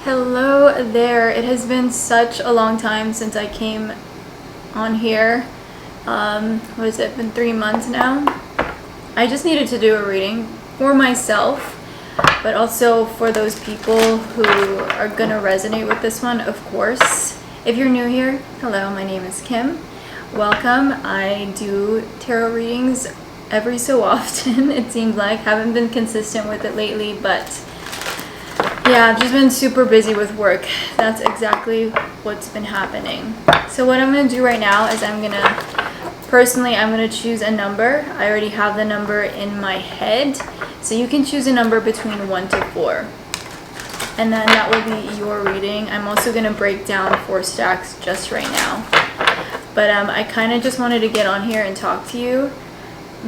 Hello there. It has been such a long time since I came on here. What has it been, 3 months now? I just needed to do a reading for myself, but also for those people who are gonna resonate with this one, of course. If you're new here, hello, my name is Kim. Welcome. I do tarot readings every so often, it seems like. Haven't been consistent with it lately, but yeah, I've just been super busy with work. That's exactly what's been happening. So what I'm going to do right now is I'm going to choose a number. I already have the number in my head. So you can choose a number between 1 to 4. And then that will be your reading. I'm also going to break down 4 stacks just right now. But I kind of just wanted to get on here and talk to you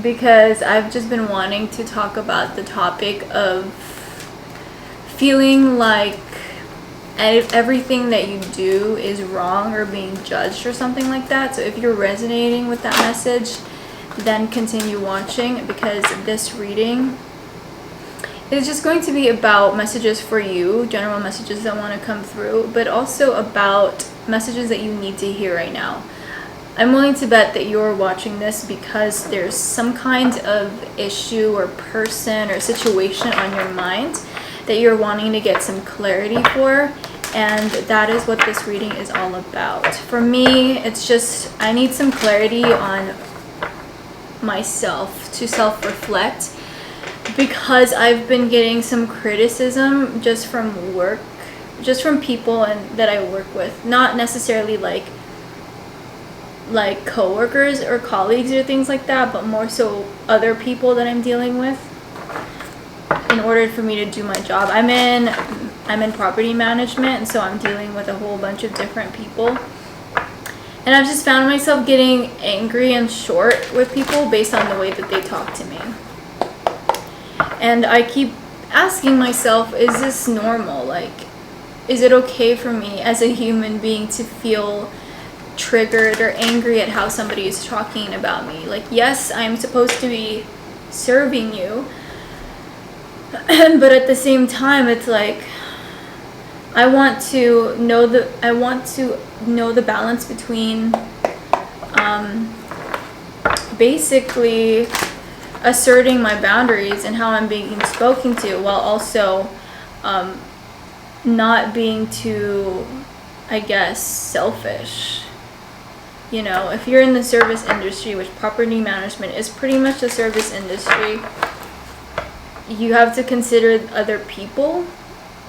because I've just been wanting to talk about the topic of feeling like everything that you do is wrong or being judged or something like that. So if you're resonating with that message, then continue watching, because this reading is just going to be about messages for you, general messages that want to come through, but also about messages that you need to hear right now. I'm willing to bet that you're watching this because there's some kind of issue or person or situation on your mind that you're wanting to get some clarity for, and that is what this reading is all about. For me, it's just I need some clarity on myself, to self-reflect, because I've been getting some criticism just from work, just from people that I work with, not necessarily like coworkers or colleagues or things like that, but more so other people that I'm dealing with in order for me to do my job. I'm in property management, and so I'm dealing with a whole bunch of different people, and I've just found myself getting angry and short with people based on the way that they talk to me. And I keep asking myself, is this normal? Like, is it okay for me as a human being to feel triggered or angry at how somebody is talking about me? Like, yes, I'm supposed to be serving you, but at the same time, it's like I want to know the balance between basically asserting my boundaries and how I'm being spoken to, while also not being too, I guess, selfish. You know, if you're in the service industry, which property management is pretty much a service industry, you have to consider other people,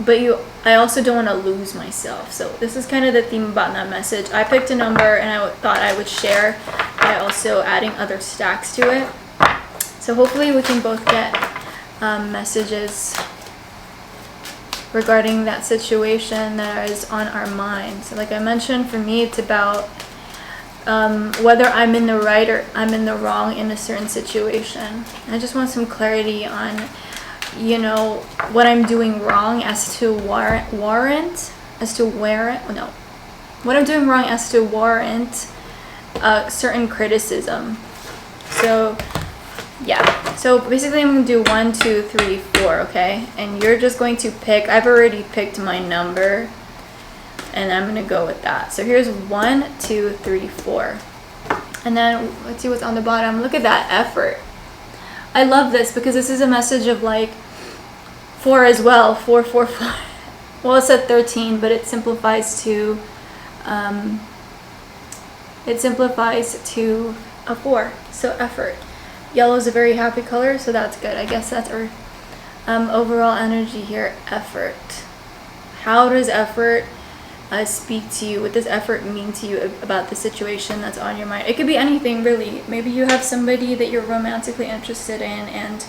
but I also don't want to lose myself. So this is kind of the theme about that message. I picked a number and I thought I would share by also adding other stacks to it. So hopefully we can both get messages regarding that situation that is on our mind. So like I mentioned, for me it's about whether I'm in the right or I'm in the wrong in a certain situation. I just want some clarity on, you know, what I'm doing wrong as to warrant certain criticism. So yeah, so basically I'm gonna do 1, 2, 3, 4, okay? And you're just going to pick. I've already picked my number, and I'm gonna go with that. So here's 1, 2, 3, 4. And then let's see what's on the bottom. Look at that effort. I love this because this is a message of like 4 as well. 4, 4, 4. Well, it said 13, but it simplifies to a 4. So effort. Yellow is a very happy color, so that's good. I guess that's our overall energy here. Effort. How does effort speak to you? What does effort mean to you about the situation that's on your mind? It could be anything, really. Maybe you have somebody that you're romantically interested in and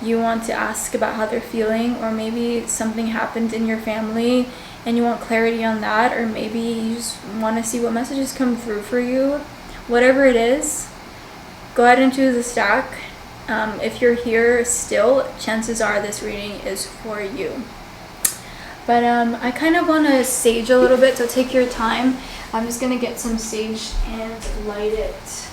you want to ask about how they're feeling, or maybe something happened in your family and you want clarity on that, or maybe you just want to see what messages come through for you. Whatever it is, go ahead and choose a stack. If you're here still, chances are this reading is for you. But I kind of want to sage a little bit, so take your time. I'm just going to get some sage and light it.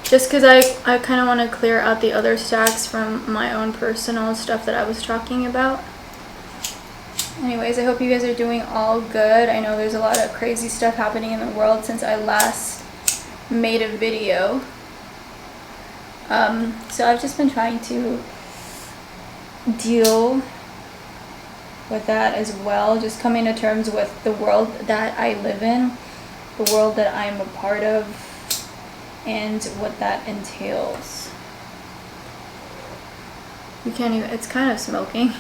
just because I kind of want to clear out the other stacks from my own personal stuff that I was talking about. Anyways, I hope you guys are doing all good. I know there's a lot of crazy stuff happening in the world since I last made a video. So I've just been trying to deal with that as well, just coming to terms with the world that I live in, the world that I'm a part of, and what that entails. You can't even, it's kind of smoking.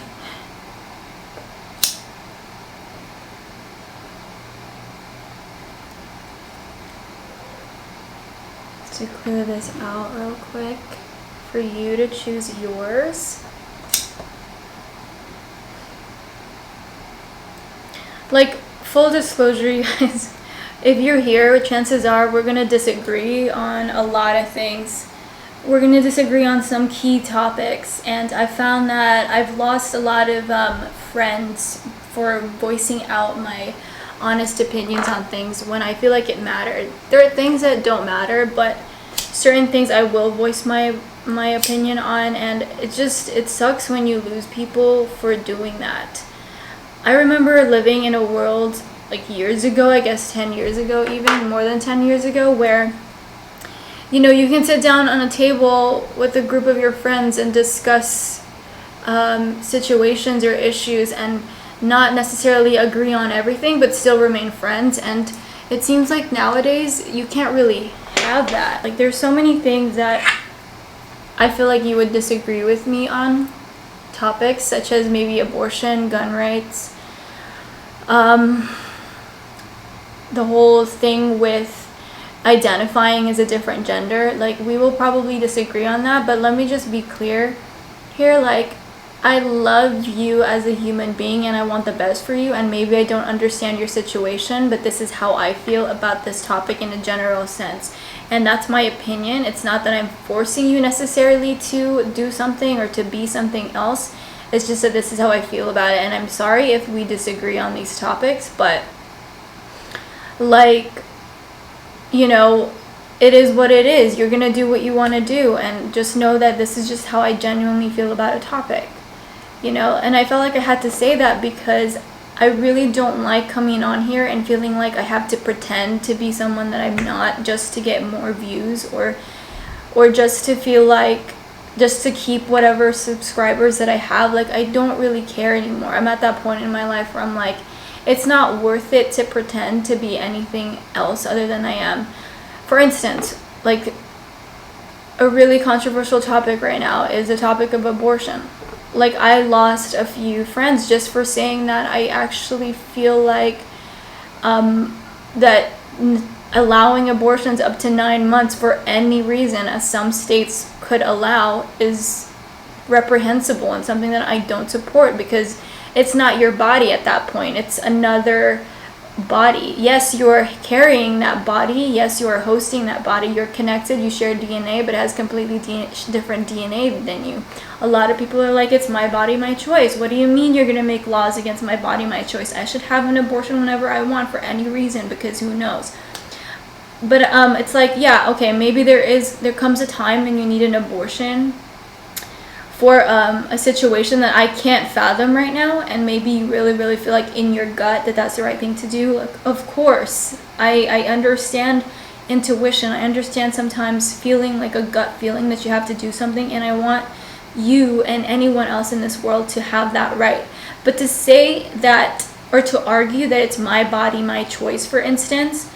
To clear this out real quick for you to choose yours. Like, full disclosure, you guys, if you're here, chances are we're gonna disagree on a lot of things. We're gonna disagree on some key topics, and I found that I've lost a lot of friends for voicing out my honest opinions on things when I feel like it mattered. There are things that don't matter, but certain things I will voice my opinion on, and it sucks when you lose people for doing that. I remember living in a world like years ago, I guess 10 years ago, even more than 10 years ago, where you know, you can sit down on a table with a group of your friends and discuss situations or issues and not necessarily agree on everything, but still remain friends. And it seems like nowadays you can't really have that. Like, there's so many things that I feel like you would disagree with me on, topics such as maybe abortion, gun rights, the whole thing with identifying as a different gender. Like, we will probably disagree on that, but let me just be clear here. Like, I love you as a human being and I want the best for you, and maybe I don't understand your situation, but this is how I feel about this topic in a general sense, and that's my opinion. It's not that I'm forcing you necessarily to do something or to be something else. It's just that this is how I feel about it, and I'm sorry if we disagree on these topics, but like, you know, it is what it is. You're gonna do what you want to do, and just know that this is just how I genuinely feel about a topic, you know. And I felt like I had to say that because I really don't like coming on here and feeling like I have to pretend to be someone that I'm not, just to get more views, or just to feel like, just to keep whatever subscribers that I have. Like, I don't really care anymore. I'm at that point in my life where I'm like, it's not worth it to pretend to be anything else other than I am. For instance, like, a really controversial topic right now is the topic of abortion. Like, I lost a few friends just for saying that I actually feel like that allowing abortions up to 9 months for any reason, as some states could allow, is reprehensible and something that I don't support, because it's not your body at that point. It's another body. Yes, you're carrying that body. Yes, you are hosting that body. You're connected. You share DNA, but it has completely different DNA than you. A lot of people are like, it's my body, my choice. What do you mean you're going to make laws against my body, my choice? I should have an abortion whenever I want for any reason, because who knows? But it's like, yeah, okay, maybe there comes a time when you need an abortion for a situation that I can't fathom right now, and maybe you really, really feel like in your gut that that's the right thing to do. Like, of course, I understand intuition. I understand sometimes feeling like a gut feeling that you have to do something, and I want you and anyone else in this world to have that right. But to say that, or to argue that it's my body, my choice, for instance,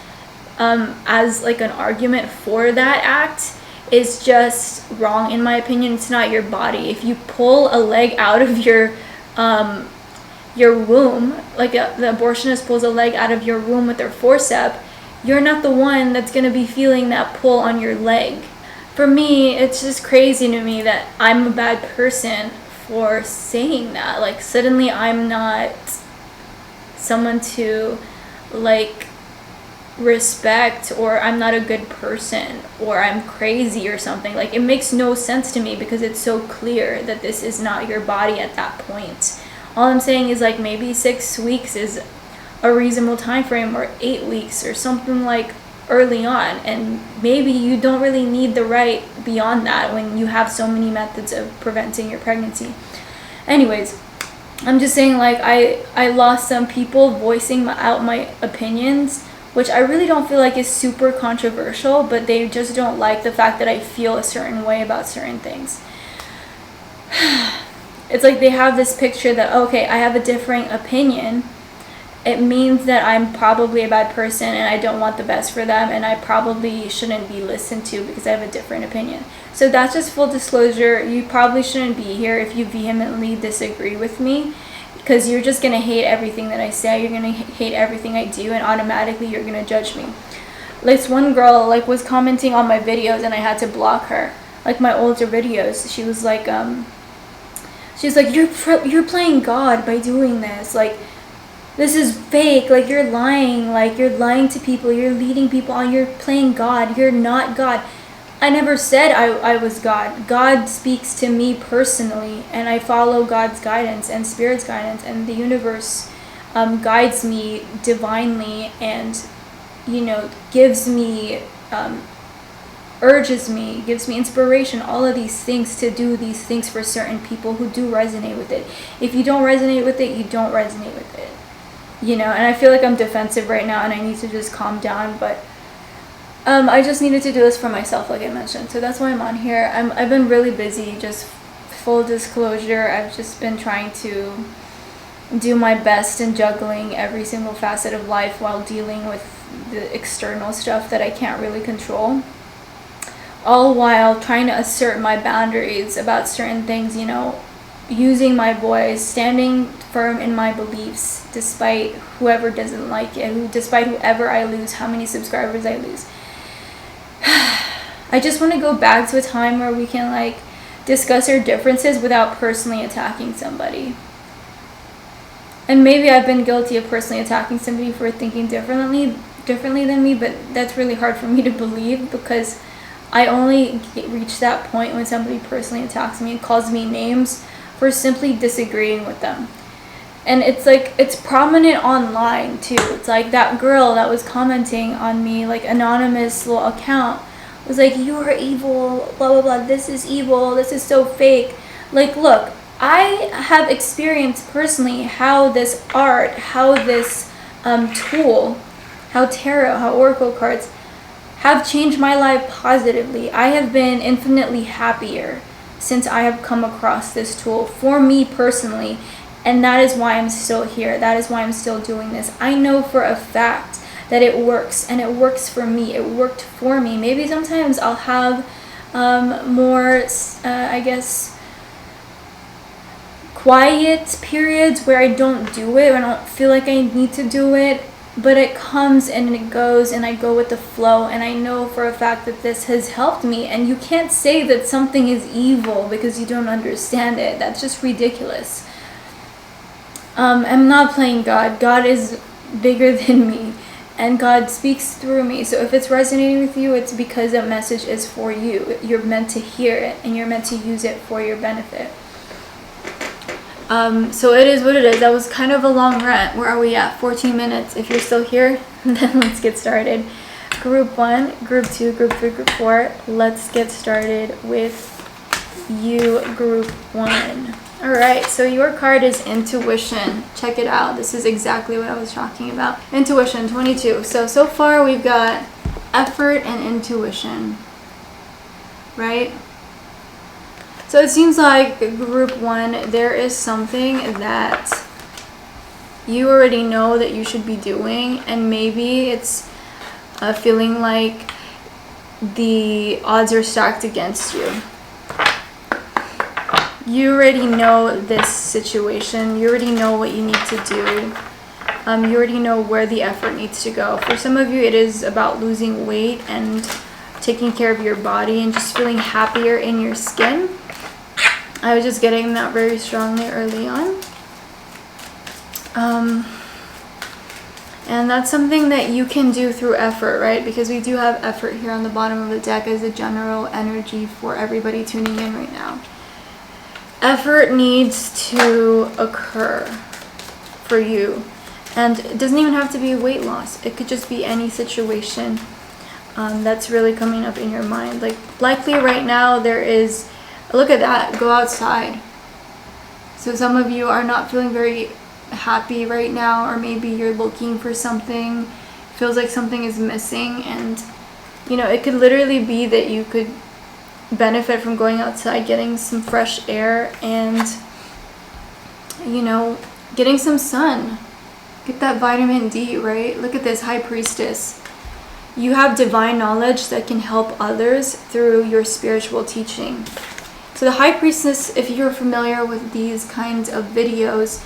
as like an argument for that act, is just wrong in my opinion. It's not your body. If you pull a leg out of your womb, like the abortionist pulls a leg out of your womb with their forceps, you're not the one that's going to be feeling that pull on your leg. For me, it's just crazy to me that I'm a bad person for saying that. Like, suddenly I'm not someone to like respect, or I'm not a good person, or I'm crazy or something. Like, it makes no sense to me because it's so clear that this is not your body at that point. All I'm saying is, like, maybe 6 weeks is a reasonable time frame, or 8 weeks, or something like, early on, and maybe you don't really need the right beyond that when you have so many methods of preventing your pregnancy. Anyways, I'm just saying, like, I lost some people voicing out my opinions, which I really don't feel like is super controversial, but they just don't like the fact that I feel a certain way about certain things. It's like they have this picture that, okay, I have a differing opinion. It means that I'm probably a bad person and I don't want the best for them, and I probably shouldn't be listened to because I have a different opinion. So that's just full disclosure. You probably shouldn't be here if you vehemently disagree with me, because you're just going to hate everything that I say. You're going to hate everything I do, and automatically you're going to judge me. This one girl, like, was commenting on my videos and I had to block her. Like, my older videos. She was like, you're playing God by doing this. Like, this is fake. Like, you're lying. Like, you're lying to people. You're leading people on. You're playing God. You're not God. I never said I was God. God speaks to me personally, and I follow God's guidance and Spirit's guidance, and the universe guides me divinely, and, you know, gives me, urges me, gives me inspiration, all of these things to do these things for certain people who do resonate with it. If you don't resonate with it, you don't resonate with it. You know, and I feel like I'm defensive right now and I need to just calm down, but I just needed to do this for myself, like I mentioned. So that's why I'm on here. I've been really busy, just full disclosure. I've just been trying to do my best in juggling every single facet of life while dealing with the external stuff that I can't really control. All while trying to assert my boundaries about certain things, you know, using my voice, standing firm in my beliefs, despite whoever doesn't like it, despite whoever I lose, how many subscribers I lose. I just want to go back to a time where we can, like, discuss our differences without personally attacking somebody. And maybe I've been guilty of personally attacking somebody for thinking differently than me, but that's really hard for me to believe, because I only reach that point when somebody personally attacks me and calls me names for simply disagreeing with them. And it's like, it's prominent online too. It's like that girl that was commenting on me, like, anonymous little account, was like, you're evil, blah blah blah, this is evil, this is so fake. Like, look, I have experienced personally how this art, how this tool, how tarot, how oracle cards have changed my life positively. I have been infinitely happier since I have come across this tool for me personally, and that is why I'm still here. That is why I'm still doing this. I know for a fact that it works, and it works for me. It worked for me. Maybe sometimes I'll have more, I guess, quiet periods where I don't do it, or I don't feel like I need to do it, but it comes and it goes, and I go with the flow, and I know for a fact that this has helped me. And you can't say that something is evil because you don't understand it. That's just ridiculous. I'm not playing God. God is bigger than me, and God speaks through me. So if it's resonating with you, it's because that message is for you. You're meant to hear it, and you're meant to use it for your benefit. So it is what it is. That was kind of a long rant. Where are we at? 14 minutes. If you're still here, then let's get started. Group 1, Group 2, Group 3, Group 4. Let's get started with you, Group 1. Alright, so your card is Intuition. Check it out. This is exactly what I was talking about. Intuition, 22. So far we've got effort and intuition. Right? So it seems like Group 1, there is something that you already know that you should be doing, and maybe it's feeling like the odds are stacked against you. You already know this situation. You already know what you need to do. You already know where the effort needs to go. For some of you, it is about losing weight and taking care of your body and just feeling happier in your skin. I was just getting that very strongly early on. And that's something that you can do through effort, right? Because we do have effort here on the bottom of the deck as a general energy for everybody tuning in right now. Effort needs to occur for you. And it doesn't even have to be weight loss. It could just be any situation. that's really coming up in your mind. Like likely right now there is, look at that, go outside. So some of you are not feeling very happy right now, or maybe you're looking for something, feels like something is missing, and you know, it could literally be that you could benefit from going outside, getting some fresh air, and you know, getting some sun. Get that vitamin D, right? Look at this, High Priestess. You have divine knowledge that can help others through your spiritual teaching. So the High Priestess, if you're familiar with these kinds of videos,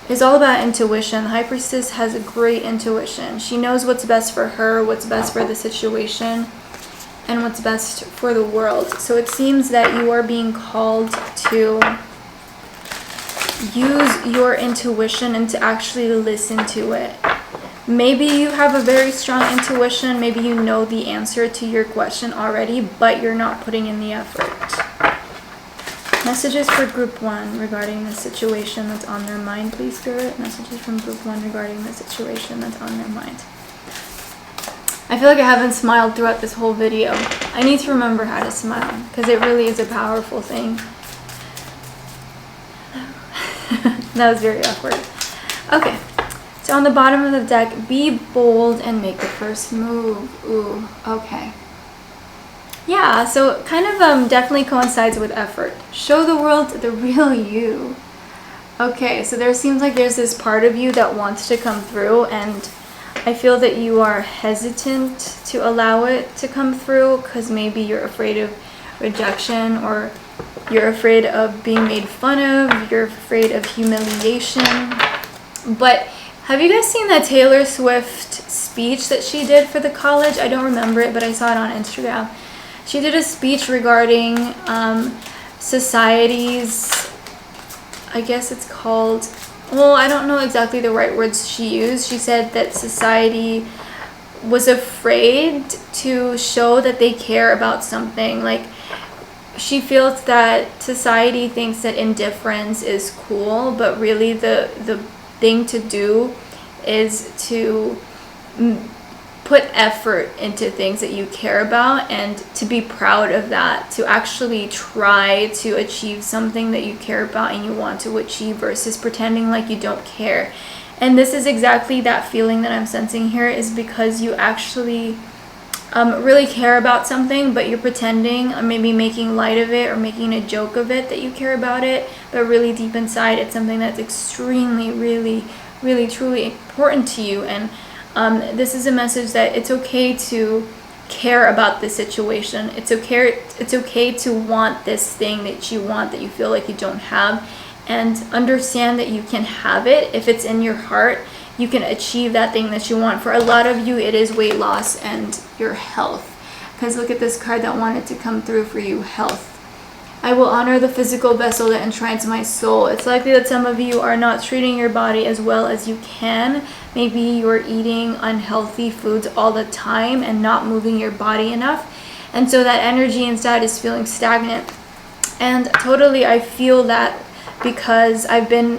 is all about intuition. The High Priestess has a great intuition. She knows what's best for her, what's best for the situation, and what's best for the world. So it seems that you are being called to use your intuition and to actually listen to it. Maybe you have a very strong intuition, maybe you know the answer to your question already, but you're not putting in the effort. Messages for group 1 regarding the situation that's on their mind, please, Spirit. Messages from group 1 regarding the situation that's on their mind. I feel like I haven't smiled throughout this whole video. I need to remember how to smile, because it really is a powerful thing. That was very awkward. Okay, so on the bottom of the deck, be bold and make the first move. Ooh, okay. Yeah, so kind of definitely coincides with effort. Show the world the real you. Okay, so there seems like there's this part of you that wants to come through, and I feel that you are hesitant to allow it to come through because maybe you're afraid of rejection, or you're afraid of being made fun of, you're afraid of humiliation. But have you guys seen that Taylor Swift speech that she did for the college? I don't remember it, but I saw it on Instagram. She did a speech regarding society's, I guess it's called, well, I don't know exactly the right words she used. She said that society was afraid to show that they care about something. Like, she feels that society thinks that indifference is cool, but really the thing to do is to put effort into things that you care about, and to be proud of that, to actually try to achieve something that you care about and you want to achieve, versus pretending like you don't care. And this is exactly that feeling that I'm sensing here, is because you actually really care about something, but you're pretending, or maybe making light of it or making a joke of it, that you care about it, but really deep inside it's something that's extremely, really, really, truly important to you. And this is a message that it's okay to care about the situation. It's okay to want this thing that you want, that you feel like you don't have, and understand that you can have it. If it's in your heart, you can achieve that thing that you want. For a lot of you, it is weight loss and your health. Because look at this card that wanted to come through for you, health. I will honor the physical vessel that enshrines my soul. It's likely that some of you are not treating your body as well as you can. Maybe you're eating unhealthy foods all the time and not moving your body enough. And so that energy inside is feeling stagnant. And totally, I feel that, because I've been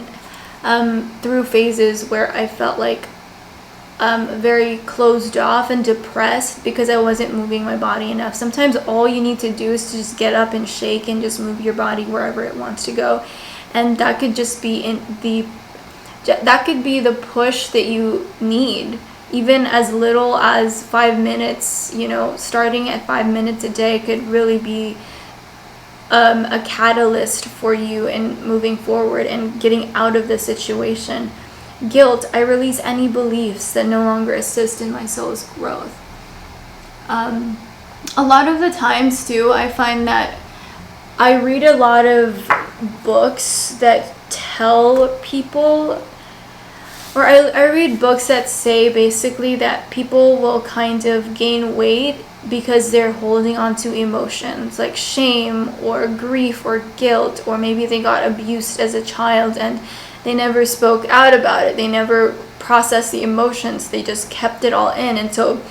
through phases where I felt like very closed off and depressed because I wasn't moving my body enough. Sometimes all you need to do is to just get up and shake and just move your body wherever it wants to go, and that could just be that could be the push that you need. Even as little as 5 minutes, you know, starting at 5 minutes a day could really be a catalyst for you in moving forward and getting out of the situation. Guilt, I release any beliefs that no longer assist in my soul's growth. A lot of the times too, I find that I read a lot of books that tell people, or I read books that say basically that people will kind of gain weight because they're holding on to emotions like shame or grief or guilt, or maybe they got abused as a child and they never spoke out about it. They never processed the emotions. They just kept it all in. And so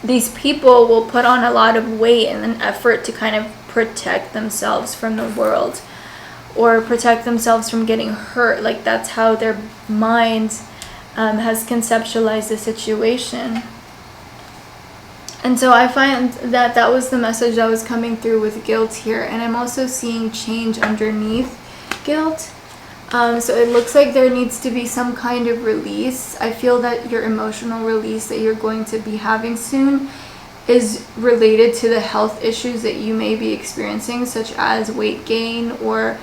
these people will put on a lot of weight and an effort to kind of protect themselves from the world, or protect themselves from getting hurt. Like, that's how their mind has conceptualized the situation. And so I find that that was the message that was coming through with guilt here. And I'm also seeing change underneath guilt. So it looks like there needs to be some kind of release. I feel that your emotional release that you're going to be having soon is related to the health issues that you may be experiencing, such as weight gain or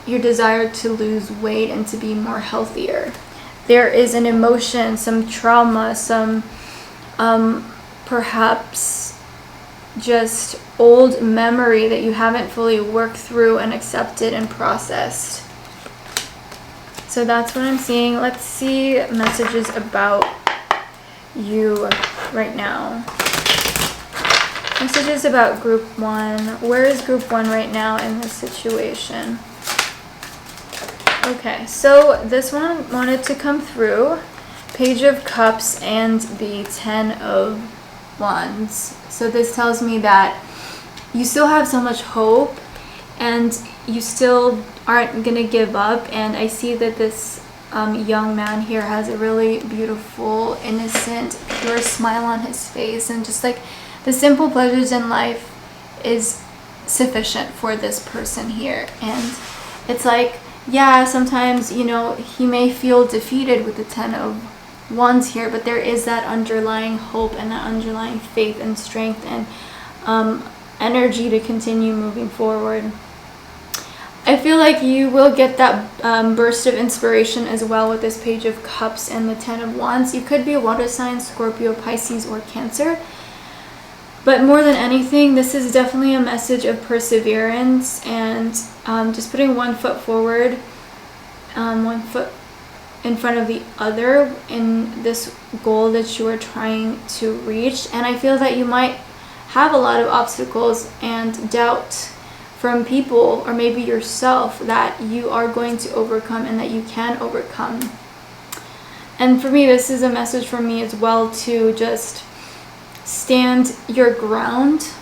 your desire to lose weight and to be more healthier. There is an emotion, some trauma, some perhaps just old memory that you haven't fully worked through and accepted and processed. So that's what I'm seeing. Let's see messages about you right now. Messages about group 1. Where is group 1 right now in this situation? Okay, so this one wanted to come through. Page of Cups and the 10 of Wands. So this tells me that you still have so much hope and you still aren't gonna give up. And I see that this young man here has a really beautiful, innocent, pure smile on his face, and just like the simple pleasures in life is sufficient for this person here. And it's like, yeah, sometimes, you know, he may feel defeated with the 10 of Wands here, but there is that underlying hope and that underlying faith and strength and energy to continue moving forward. I feel like you will get that burst of inspiration as well with this Page of Cups and the 10 of Wands. You could be a water sign, Scorpio, Pisces, or Cancer. But more than anything, this is definitely a message of perseverance and just putting one foot forward, one foot in front of the other in this goal that you are trying to reach. And I feel that you might have a lot of obstacles and doubt from people or maybe yourself that you are going to overcome and that you can overcome. And for me, this is a message for me as well, to just stand your ground.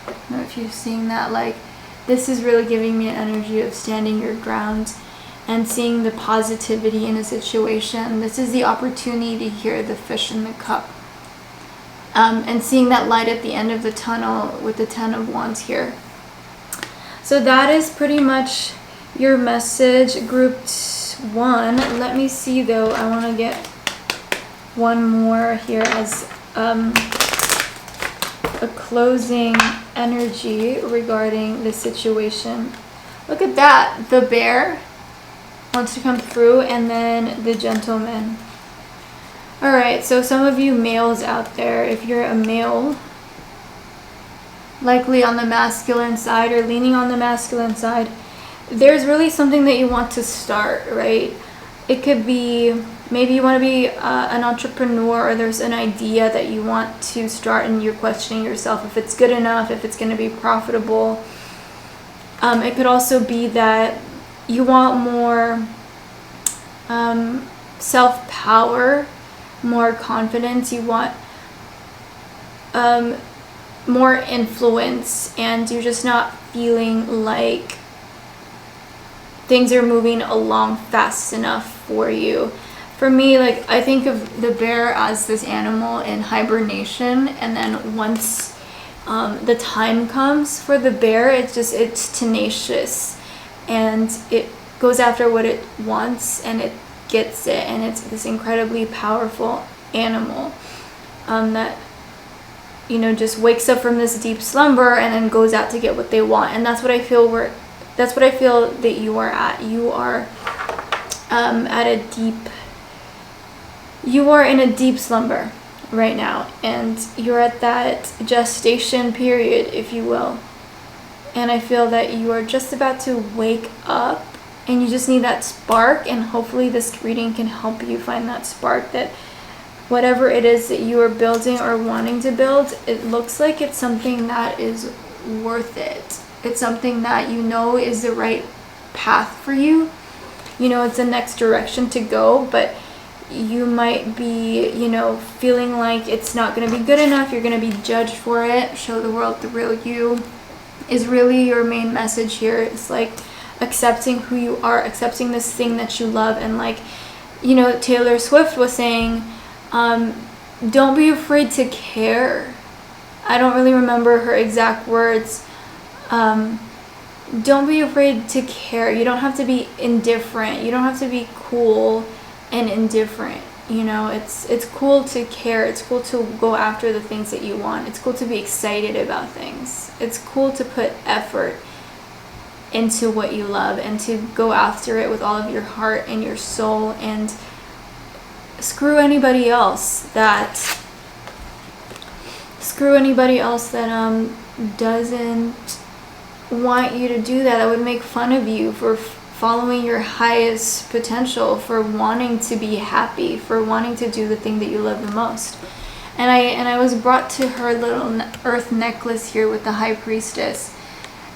I don't know if you've seen that, like this is really giving me an energy of standing your ground and seeing the positivity in a situation. This is the opportunity to hear the fish in the cup. And seeing that light at the end of the tunnel with the 10 of Wands here. So that is pretty much your message, group 1. Let me see though, I want to get one more here as a closing energy regarding the situation. Look at that, the Bear wants to come through, and then the Gentleman. All right, so some of you males out there, if you're a male, likely on the masculine side or leaning on the masculine side, there's really something that you want to start, right? It could be, maybe you want to be an entrepreneur, or there's an idea that you want to start and you're questioning yourself if it's good enough, if it's going to be profitable. It could also be that you want more self-power, more confidence. You want more influence, and you're just not feeling like things are moving along fast enough for you. For me, like, I think of the bear as this animal in hibernation, and then once the time comes for the bear, it's tenacious and it goes after what it wants and it gets it, and it's this incredibly powerful animal that, you know, just wakes up from this deep slumber and then goes out to get what they want. And that's what I feel that you are at. You are you are in a deep slumber right now, and you're at that gestation period, if you will. And I feel that you are just about to wake up, and you just need that spark, and hopefully this reading can help you find that spark, that whatever it is that you are building or wanting to build, it looks like it's something that is worth it. It's something that you know is the right path for you. You know, it's the next direction to go, but you might be, you know, feeling like it's not going to be good enough. You're going to be judged for it. Show the world the real you is really your main message here. It's like accepting who you are, accepting this thing that you love. And like, you know, Taylor Swift was saying, don't be afraid to care. I don't really remember her exact words. Don't be afraid to care. You don't have to be indifferent. You don't have to be cool and indifferent. You know, it's cool to care. It's cool to go after the things that you want. It's cool to be excited about things. It's cool to put effort into what you love and to go after it with all of your heart and your soul, and screw anybody else that doesn't want you to do that, that would make fun of you for following your highest potential, for wanting to be happy, for wanting to do the thing that you love the most. And I was brought to her little earth necklace here with the High Priestess.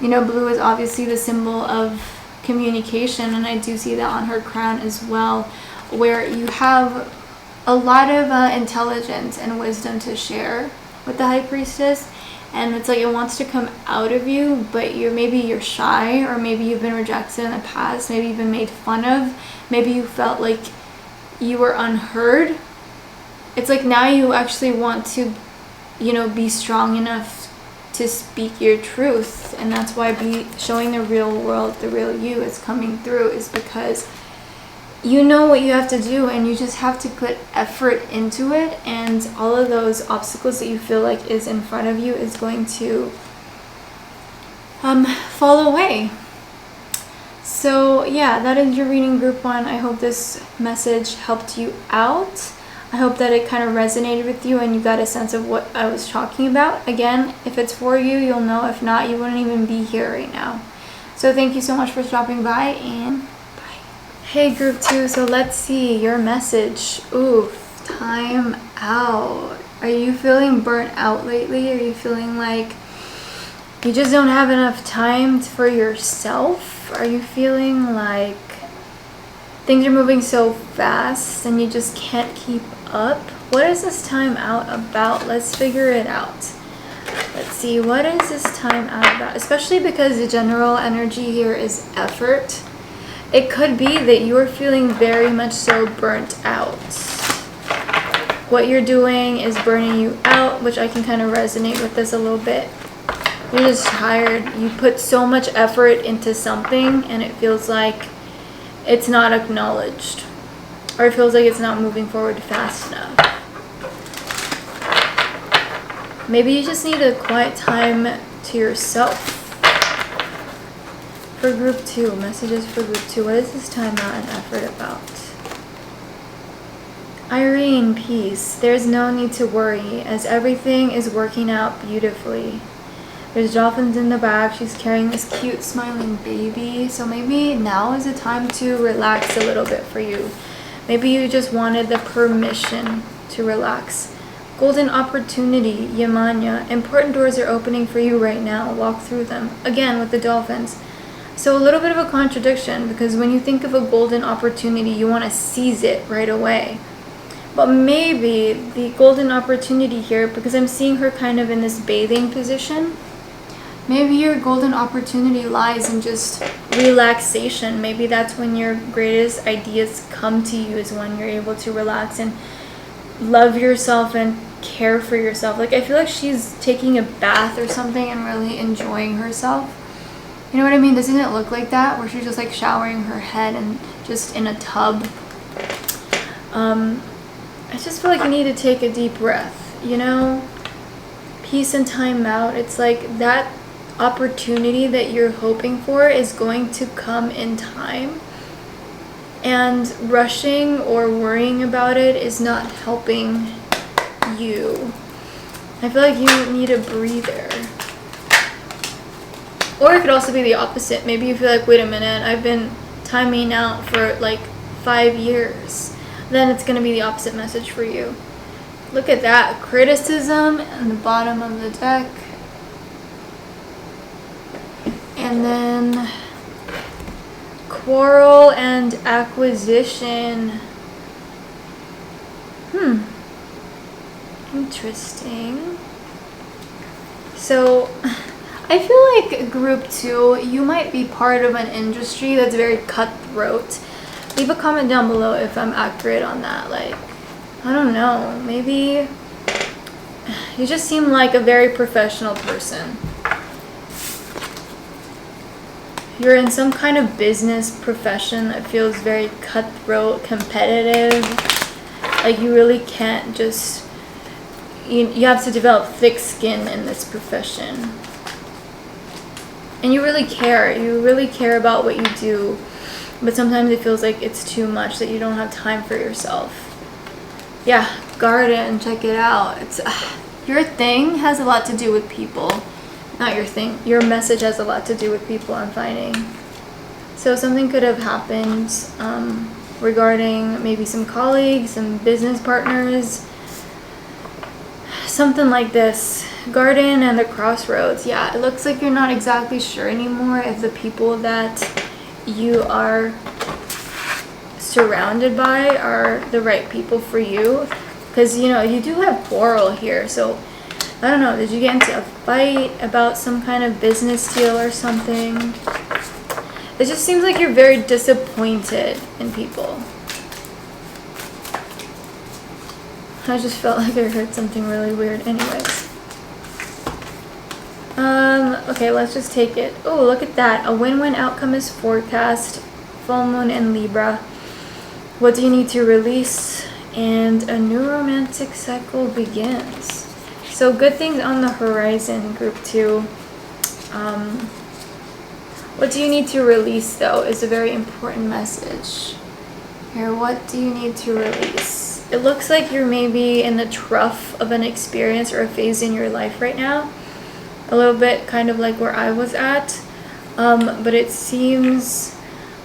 You know, blue is obviously the symbol of communication, and I do see that on her crown as well, where you have a lot of intelligence and wisdom to share with the High Priestess. And it's like it wants to come out of you, but maybe you're shy, or maybe you've been rejected in the past, maybe you've been made fun of, maybe you felt like you were unheard. It's like now you actually want to, you know, be strong enough to speak your truth. And that's why showing the real world, the real you is coming through, is because you know what you have to do, and you just have to put effort into it, and all of those obstacles that you feel like is in front of you is going to fall away. So yeah, that is your reading, group 1. I hope this message helped you out. I hope that it kind of resonated with you and you got a sense of what I was talking about. Again, if it's for you, you'll know. If not, you wouldn't even be here right now. So thank you so much for stopping by, and hey group 2, so let's see your message. Oof, time out. Are you feeling burnt out lately? Are you feeling like you just don't have enough time for yourself? Are you feeling like things are moving so fast and you just can't keep up? What is this time out about? Let's figure it out. Let's see, what is this time out about? Especially because the general energy here is effort. It could be that you're feeling very much so burnt out. What you're doing is burning you out, which I can kind of resonate with this a little bit. You're just tired. You put so much effort into something and it feels like it's not acknowledged, or it feels like it's not moving forward fast enough. Maybe you just need a quiet time to yourself. For group 2, messages for group 2. What is this time out and effort about? Irene, peace. There's no need to worry, as everything is working out beautifully. There's dolphins in the back. She's carrying this cute smiling baby. So maybe now is the time to relax a little bit for you. Maybe you just wanted the permission to relax. Golden opportunity, Yamanya. Important doors are opening for you right now. Walk through them. Again with the dolphins. So a little bit of a contradiction, because when you think of a golden opportunity, you want to seize it right away. But maybe the golden opportunity here, because I'm seeing her kind of in this bathing position, maybe your golden opportunity lies in just relaxation. Maybe that's when your greatest ideas come to you, is when you're able to relax and love yourself and care for yourself. Like I feel like she's taking a bath or something and really enjoying herself. You know what I mean? Doesn't it look like that? Where she's just like showering her head and just in a tub. I just feel like you need to take a deep breath, you know? Peace and time out. It's like that opportunity that you're hoping for is going to come in time. And rushing or worrying about it is not helping you. I feel like you need a breather. Or it could also be the opposite. Maybe you feel like, wait a minute, I've been timing out for like 5 years. Then it's going to be the opposite message for you. Look at that. Criticism in the bottom of the deck. And then quarrel and acquisition. Interesting. So I feel like group 2, you might be part of an industry that's very cutthroat. Leave a comment down below if I'm accurate on that. Like, I don't know, maybe you just seem like a very professional person. You're in some kind of business profession that feels very cutthroat, competitive. Like you really can't just, you have to develop thick skin in this profession. And you really care about what you do, but sometimes it feels like it's too much, that you don't have time for yourself. Yeah, garden, check it out. It's your thing has a lot to do with people. Not your thing, your message has a lot to do with people, I'm finding. So something could have happened regarding maybe some colleagues, some business partners, something like this. Garden and the crossroads. Yeah, it looks like you're not exactly sure anymore if the people that you are surrounded by are the right people for you. Because, you know, you do have quarrel here. So, I don't know. Did you get into a fight about some kind of business deal or something? It just seems like you're very disappointed in people. I just felt like I heard something really weird. Anyways. Okay, let's just take it. Oh, look at that. A win-win outcome is forecast. Full moon in Libra. What do you need to release? And a new romantic cycle begins. So good things on the horizon, group 2. What do you need to release, though, is a very important message. Here, what do you need to release? It looks like you're maybe in the trough of an experience or a phase in your life right now. A little bit kind of like where I was at. But it seems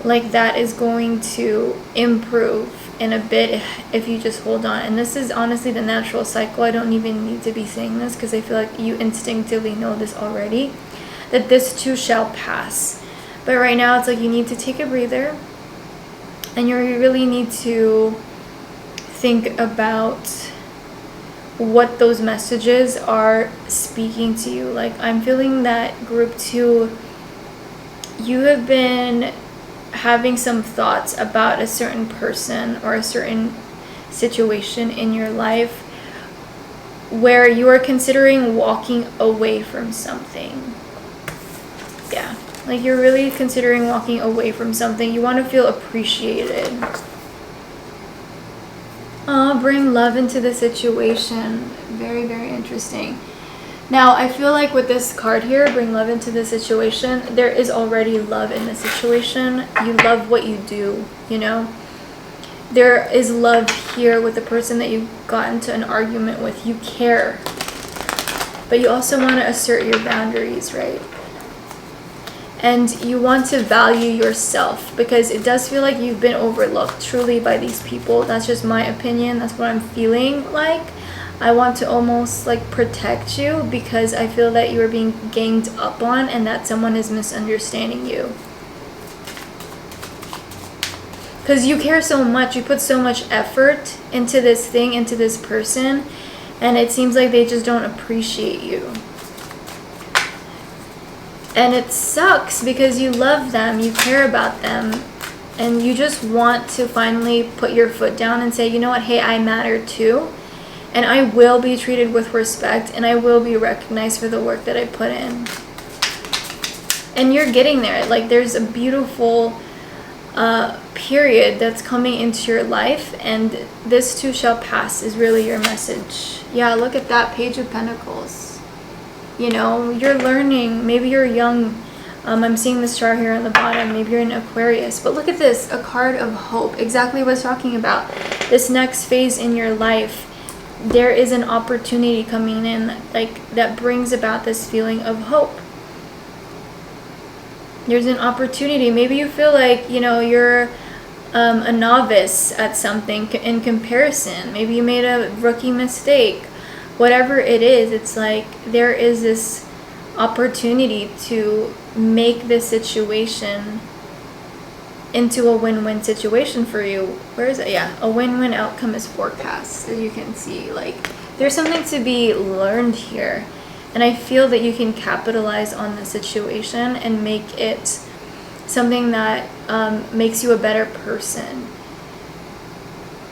like that is going to improve in a bit if you just hold on. And this is honestly the natural cycle. I don't even need to be saying this because I feel like you instinctively know this already. That this too shall pass. But right now it's like you need to take a breather. And you really need to think about what those messages are speaking to you. Like, I'm feeling that group 2, you have been having some thoughts about a certain person or a certain situation in your life where you are considering walking away from something. Yeah, like you're really considering walking away from something. You want to feel appreciated. Bring love into the situation. Very, very interesting. Now, I feel like with this card here, bring love into the situation, there is already love in the situation. You love what you do, you know? There is love here with the person that you got into an argument with. You care. But you also want to assert your boundaries, right? And you want to value yourself because it does feel like you've been overlooked truly by these people. That's just my opinion. That's what I'm feeling like. I want to almost like protect you because I feel that you are being ganged up on and that someone is misunderstanding you. Because you care so much, you put so much effort into this thing, into this person, and it seems like they just don't appreciate you. And it sucks because you love them, you care about them, and you just want to finally put your foot down and say, you know what, hey, I matter too. And I will be treated with respect, and I will be recognized for the work that I put in. And you're getting there. Like, there's a beautiful period that's coming into your life, and this too shall pass is really your message. Yeah, look at that Page of Pentacles. You know, you're learning. Maybe you're young. I'm seeing the star here on the bottom. Maybe you're in Aquarius. But look at this, a card of hope. Exactly what I was talking about. This next phase in your life, there is an opportunity coming in, like, that brings about this feeling of hope. There's an opportunity. Maybe you feel like, you know, you're a novice at something in comparison. Maybe you made a rookie mistake. Whatever it is, it's like there is this opportunity to make this situation into a win-win situation for you. Where is it? Yeah, a win-win outcome is forecast, as you can see. Like, there's something to be learned here, and I feel that you can capitalize on the situation and make it something that makes you a better person.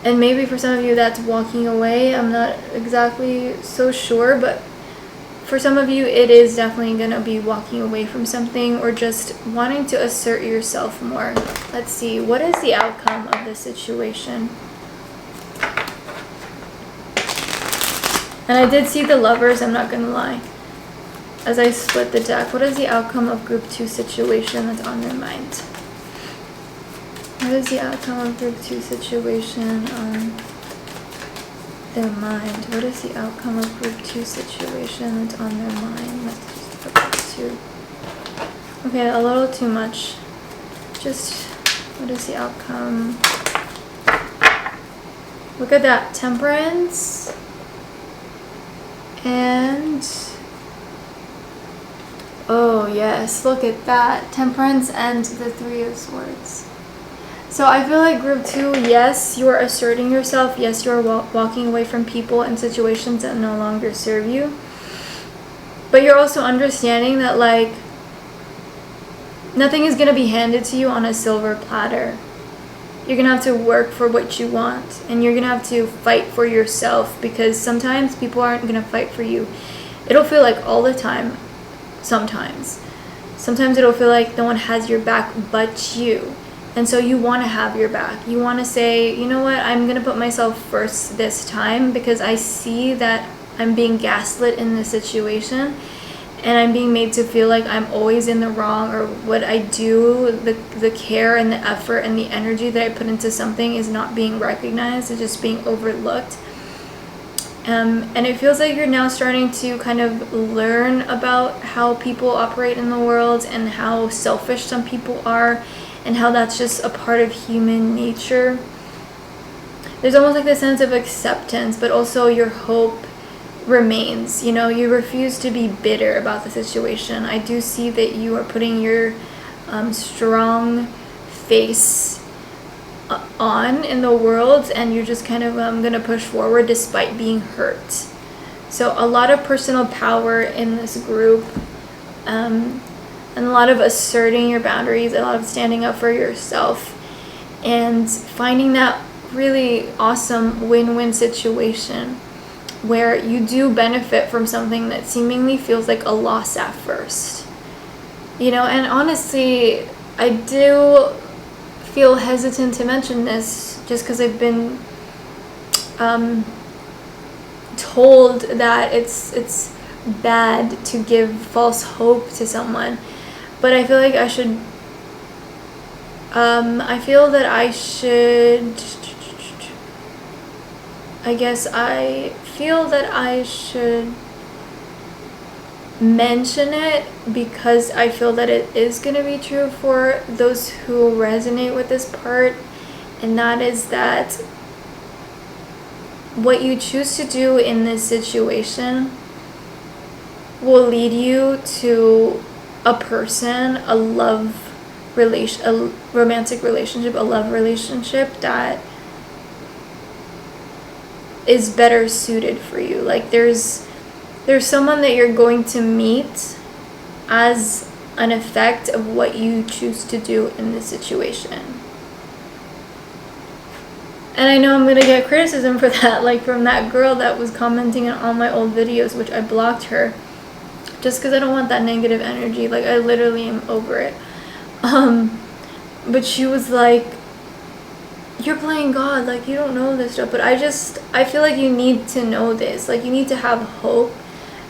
And maybe for some of you that's walking away. I'm not exactly so sure, but for some of you it is definitely going to be walking away from something or just wanting to assert yourself more. Let's see, what is the outcome of this situation? And I did see the Lovers, I'm not going to lie. As I split the deck, what is the outcome of group 2 situation that's on their mind? What is the outcome of group 2 situation on their mind? What is the outcome of group 2 situation that's on their mind? Let's just put that 2. Okay, a little too much. Just, what is the outcome? Look at that, Temperance. And, oh yes, look at that, Temperance and the 3 of Swords. So I feel like group 2, yes, you are asserting yourself. Yes, you are walking away from people and situations that no longer serve you. But you're also understanding that, like, nothing is going to be handed to you on a silver platter. You're going to have to work for what you want. And you're going to have to fight for yourself. Because sometimes people aren't going to fight for you. It'll feel like all the time. Sometimes. Sometimes it'll feel like no one has your back but you. And so you want to have your back. You want to say, you know what, I'm going to put myself first this time because I see that I'm being gaslit in this situation and I'm being made to feel like I'm always in the wrong, or what I do, the care and the effort and the energy that I put into something is not being recognized, it's just being overlooked. And it feels like you're now starting to kind of learn about how people operate in the world and how selfish some people are, and how that's just a part of human nature. There's almost like this sense of acceptance, but also your hope remains. You know, you refuse to be bitter about the situation. I do see that you are putting your strong face on in the world, and you're just kind of gonna push forward despite being hurt. So a lot of personal power in this group. And a lot of asserting your boundaries, a lot of standing up for yourself, and finding that really awesome win-win situation where you do benefit from something that seemingly feels like a loss at first. You know, and honestly, I do feel hesitant to mention this just because I've been told that it's bad to give false hope to someone. But I feel like I should, I feel that I should, I guess I feel that I should mention it because I feel that it is going to be true for those who resonate with this part. And that is that what you choose to do in this situation will lead you to a person, a romantic relationship, a love relationship that is better suited for you. Like there's someone that you're going to meet as an effect of what you choose to do in this situation. And I know I'm gonna get criticism for that, like from that girl that was commenting on all my old videos, which I blocked her just because I don't want that negative energy. Like, I literally am over it. But she was like, you're playing God, like, you don't know this stuff. But I feel like you need to know this. Like, you need to have hope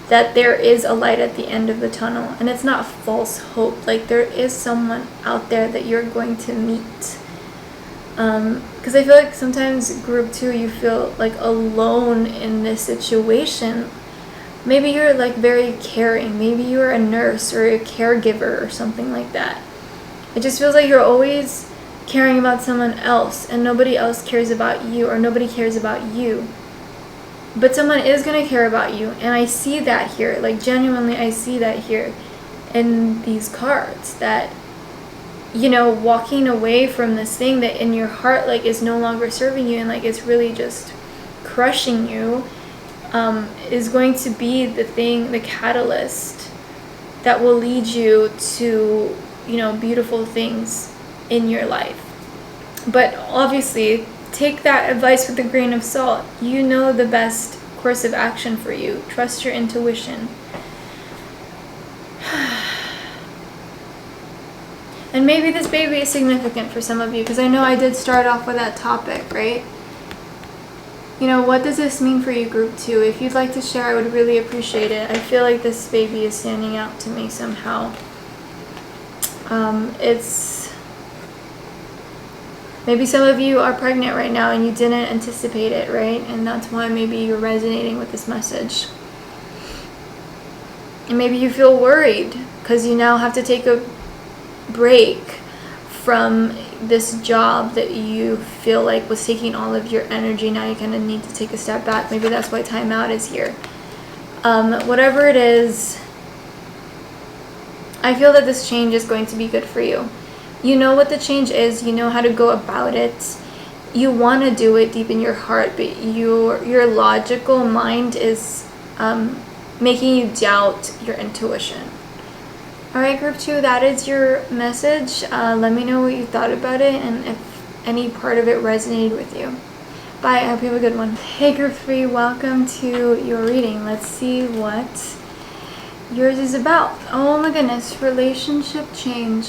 that there is a light at the end of the tunnel. And it's not false hope. Like, there is someone out there that you're going to meet. Because I feel like sometimes group 2, you feel like alone in this situation. Maybe you're like very caring. Maybe you're a nurse or a caregiver or something like that. It just feels like you're always caring about someone else and nobody else cares about you, or nobody cares about you. But someone is going to care about you. And I see that here. Like, genuinely, I see that here in these cards. That, you know, walking away from this thing that in your heart, like, is no longer serving you and, like, it's really just crushing you, is going to be the thing, the catalyst that will lead you to, you know, beautiful things in your life. But obviously, take that advice with a grain of salt. You know the best course of action for you. Trust your intuition. And maybe this baby is significant for some of you, because I know I did start off with that topic, right? You know, what does this mean for you, group 2? If you'd like to share, I would really appreciate it. I feel like this baby is standing out to me somehow. It's... Maybe some of you are pregnant right now and you didn't anticipate it, right? And that's why maybe you're resonating with this message. And maybe you feel worried because you now have to take a break from this job that you feel like was taking all of your energy. Now you kind of need to take a step back. Maybe that's why timeout is here. Whatever it is, I feel that this change is going to be good for you. You know what the change is. You know how to go about it. You want to do it deep in your heart, but your logical mind is making you doubt your intuition. Alright, group 2, that is your message. Let me know what you thought about it and if any part of it resonated with you. Bye, I hope you have a good one. Hey, group 3, welcome to your reading. Let's see what yours is about. Oh my goodness, relationship change.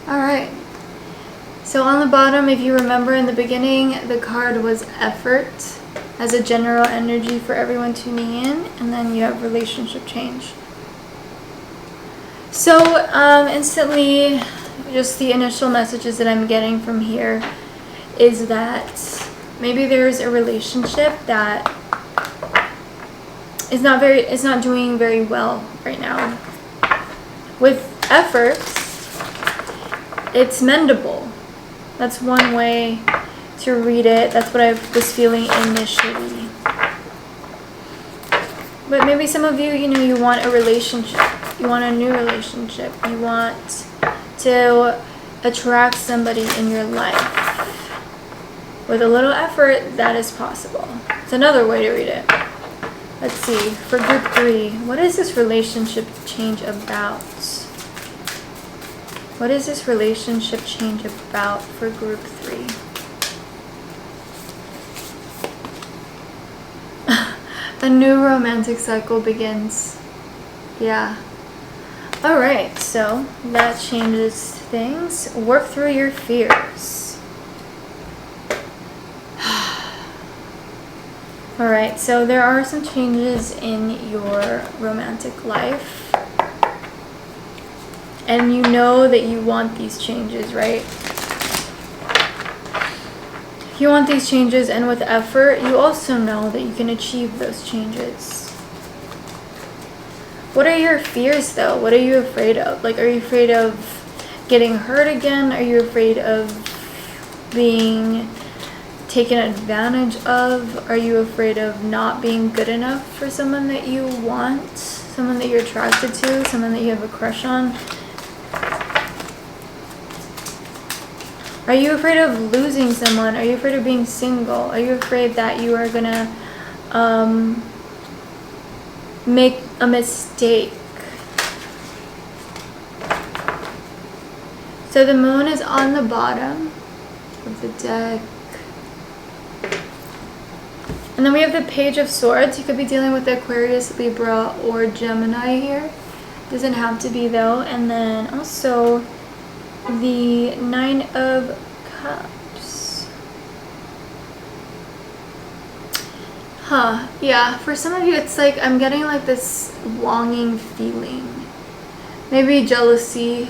Alright. So on the bottom, if you remember in the beginning, the card was effort as a general energy for everyone tuning in, and then you have relationship change. So instantly, just the initial messages that I'm getting from here is that maybe there's a relationship that is not doing very well right now. With effort, it's mendable. That's one way to read it. That's what I was feeling initially. But maybe some of you, you want a relationship. You want a new relationship. You want to attract somebody in your life. With a little effort, that is possible. It's another way to read it. Let's see. For group 3, what is this relationship change about? What is this relationship change about for group 3? A new romantic cycle begins. Yeah. Alright, so that changes things. Work through your fears. Alright, so there are some changes in your romantic life. And you know that you want these changes, right? You want these changes, and with effort, you also know that you can achieve those changes. What are your fears, though? What are you afraid of? Like, are you afraid of getting hurt again? Are you afraid of being taken advantage of? Are you afraid of not being good enough for someone that you want? Someone that you're attracted to? Someone that you have a crush on? Are you afraid of losing someone? Are you afraid of being single? Are you afraid that you are gonna make a mistake? So the moon is on the bottom of the deck. And then we have the Page of Swords. You could be dealing with Aquarius, Libra, or Gemini here. Doesn't have to be though. And then also the Nine of Cups. Yeah, for some of you it's like I'm getting like this longing feeling. Maybe jealousy.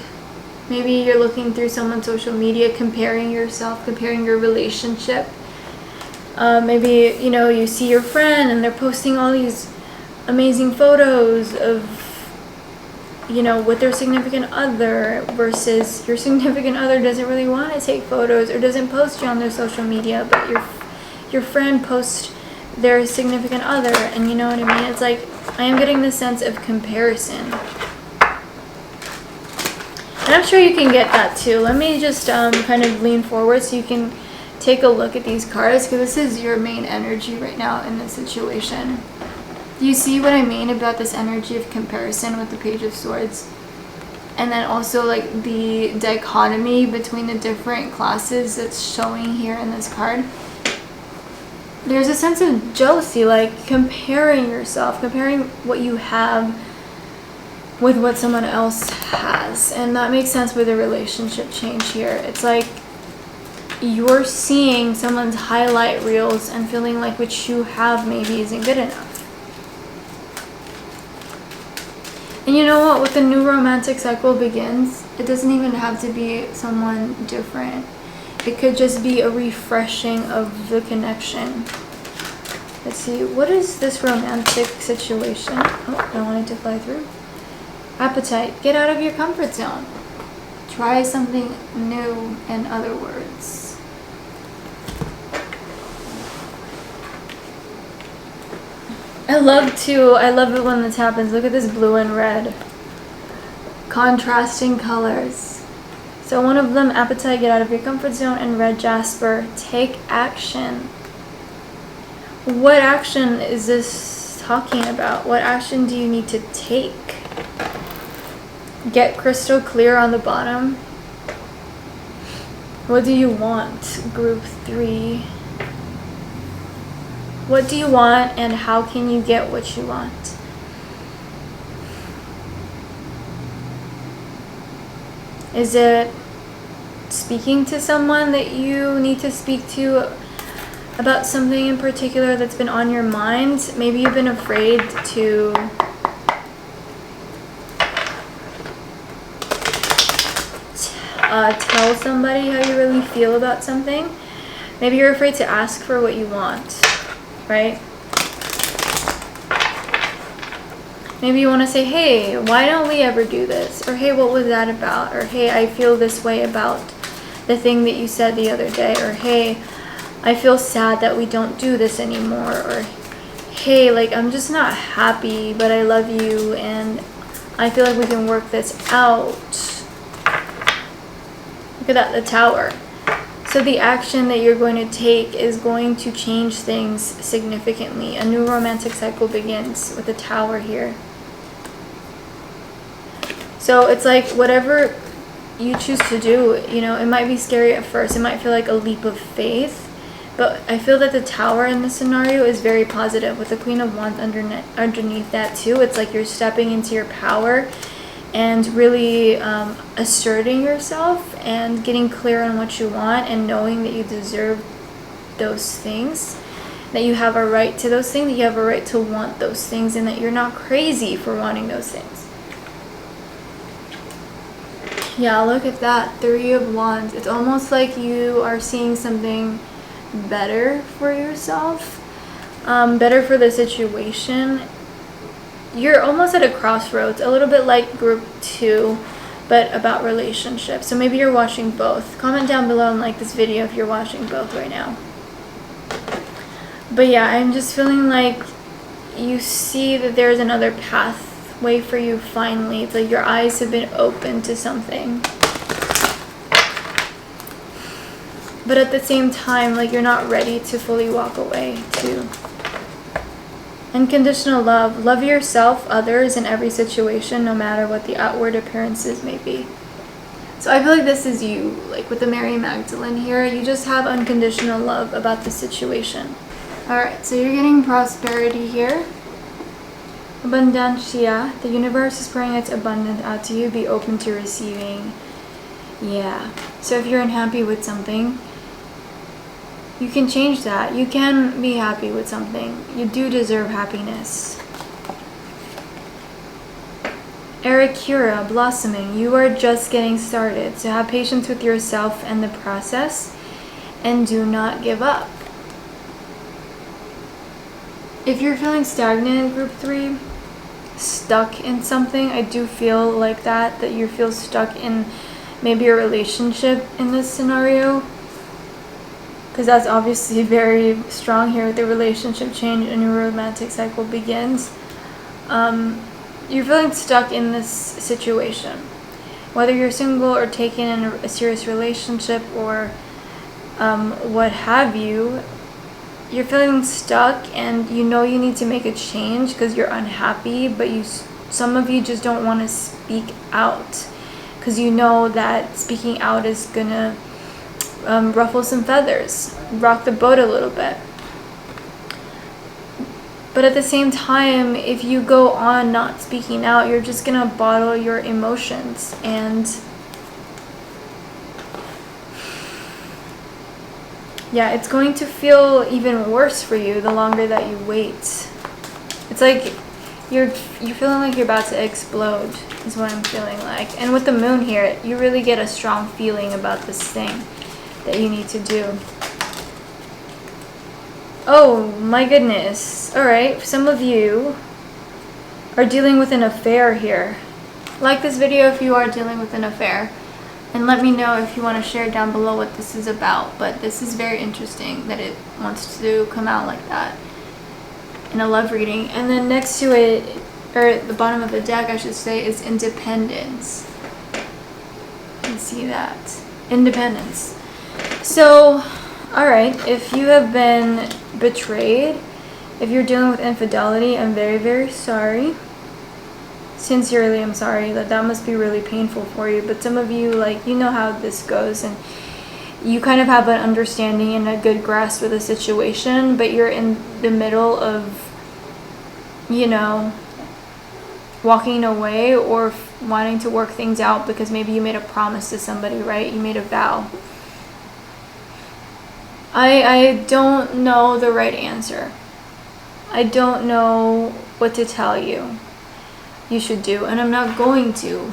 Maybe you're looking through someone's social media, comparing yourself, comparing your relationship. Maybe, you see your friend and they're posting all these amazing photos of, with their significant other, versus your significant other doesn't really want to take photos or doesn't post you on their social media, but your friend posts their significant other, and you know what I mean? It's like, I am getting this sense of comparison. And I'm sure you can get that too. Let me just kind of lean forward so you can take a look at these cards, because this is your main energy right now in this situation. Do you see what I mean about this energy of comparison with the Page of Swords? and then also like the dichotomy between the different classes that's showing here in this card. There's a sense of jealousy, like comparing yourself, comparing what you have with what someone else has. And that makes sense with the relationship change here. It's like you're seeing someone's highlight reels and feeling like what you have maybe isn't good enough. And you know what? With the new romantic cycle begins, it doesn't even have to be someone different. It could just be a refreshing of the connection. Let's see, what is this romantic situation? Oh, I wanted to fly through. Appetite. Get out of your comfort zone. Try something new, in other words. I love it when this happens. Look at this blue and red. Contrasting colors. So one of them, appetite, get out of your comfort zone, and red jasper, take action. What action is this talking about? What action do you need to take? Get crystal clear on the bottom. What do you want, group 3? What do you want, and how can you get what you want? Is it speaking to someone that you need to speak to about something in particular that's been on your mind? Maybe you've been afraid to tell somebody how you really feel about something. Maybe you're afraid to ask for what you want, right? Maybe you want to say, hey, why don't we ever do this? Or hey, what was that about? Or hey, I feel this way about the thing that you said the other day. Or hey, I feel sad that we don't do this anymore. Or hey, like I'm just not happy, but I love you and I feel like we can work this out. Look at that, the Tower. So the action that you're going to take is going to change things significantly. A new romantic cycle begins with the Tower here. So it's like whatever you choose to do, you know, it might be scary at first. It might feel like a leap of faith. But I feel that the Tower in this scenario is very positive. With the Queen of Wands underneath that too. It's like you're stepping into your power and really asserting yourself and getting clear on what you want and knowing that you deserve those things, that you have a right to those things, that you have a right to want those things, and that you're not crazy for wanting those things. Yeah, look at that, 3 of Wands. It's almost like you are seeing something better for yourself, better for the situation. You're almost at a crossroads, a little bit like group 2, but about relationships. So maybe you're watching both. Comment down below and like this video if you're watching both right now. But yeah, I'm just feeling like you see that there's another pathway for you finally. It's like your eyes have been opened to something. But at the same time, like you're not ready to fully walk away too. Unconditional love. Love yourself, others, in every situation, no matter what the outward appearances may be. So I feel like this is you, like with the Mary Magdalene here. You just have unconditional love about the situation. Alright, so you're getting prosperity here. Abundancia. The universe is pouring its abundance out to you. Be open to receiving. Yeah. So if you're unhappy with something, you can change that. You can be happy with something. You do deserve happiness. Arikura, blossoming. You are just getting started. So have patience with yourself and the process. And do not give up. If you're feeling stagnant in group 3, stuck in something, I do feel like that you feel stuck in maybe a relationship in this scenario. Because that's obviously very strong here with the relationship change. A new romantic cycle begins. You're feeling stuck in this situation. Whether you're single or taken in a serious relationship or what have you, you're feeling stuck and you know you need to make a change because you're unhappy, but some of you just don't want to speak out. because you know that speaking out is gonna ruffle some feathers, rock the boat a little bit. But at the same time, if you go on not speaking out, you're just gonna bottle your emotions, and yeah, it's going to feel even worse for you the longer that you wait. It's like you're feeling like you're about to explode, is what I'm feeling like. And with the moon here, you really get a strong feeling about this thing that you need to do. Oh my goodness. Alright, some of you are dealing with an affair here. Like this video if you are dealing with an affair. And let me know if you want to share down below what this is about. But this is very interesting that it wants to come out like that in a love reading. And then next to it, or at the bottom of the deck I should say, is independence. You can see that. Independence. So, alright, if you have been betrayed, if you're dealing with infidelity, I'm very, very sorry. Sincerely, I'm sorry. That must be really painful for you. But some of you, like, you know how this goes, and you kind of have an understanding and a good grasp of the situation, but you're in the middle of, you know, walking away or wanting to work things out because maybe you made a promise to somebody, right? You made a vow. I don't know the right answer. I don't know what to tell you should do, and I'm not going to.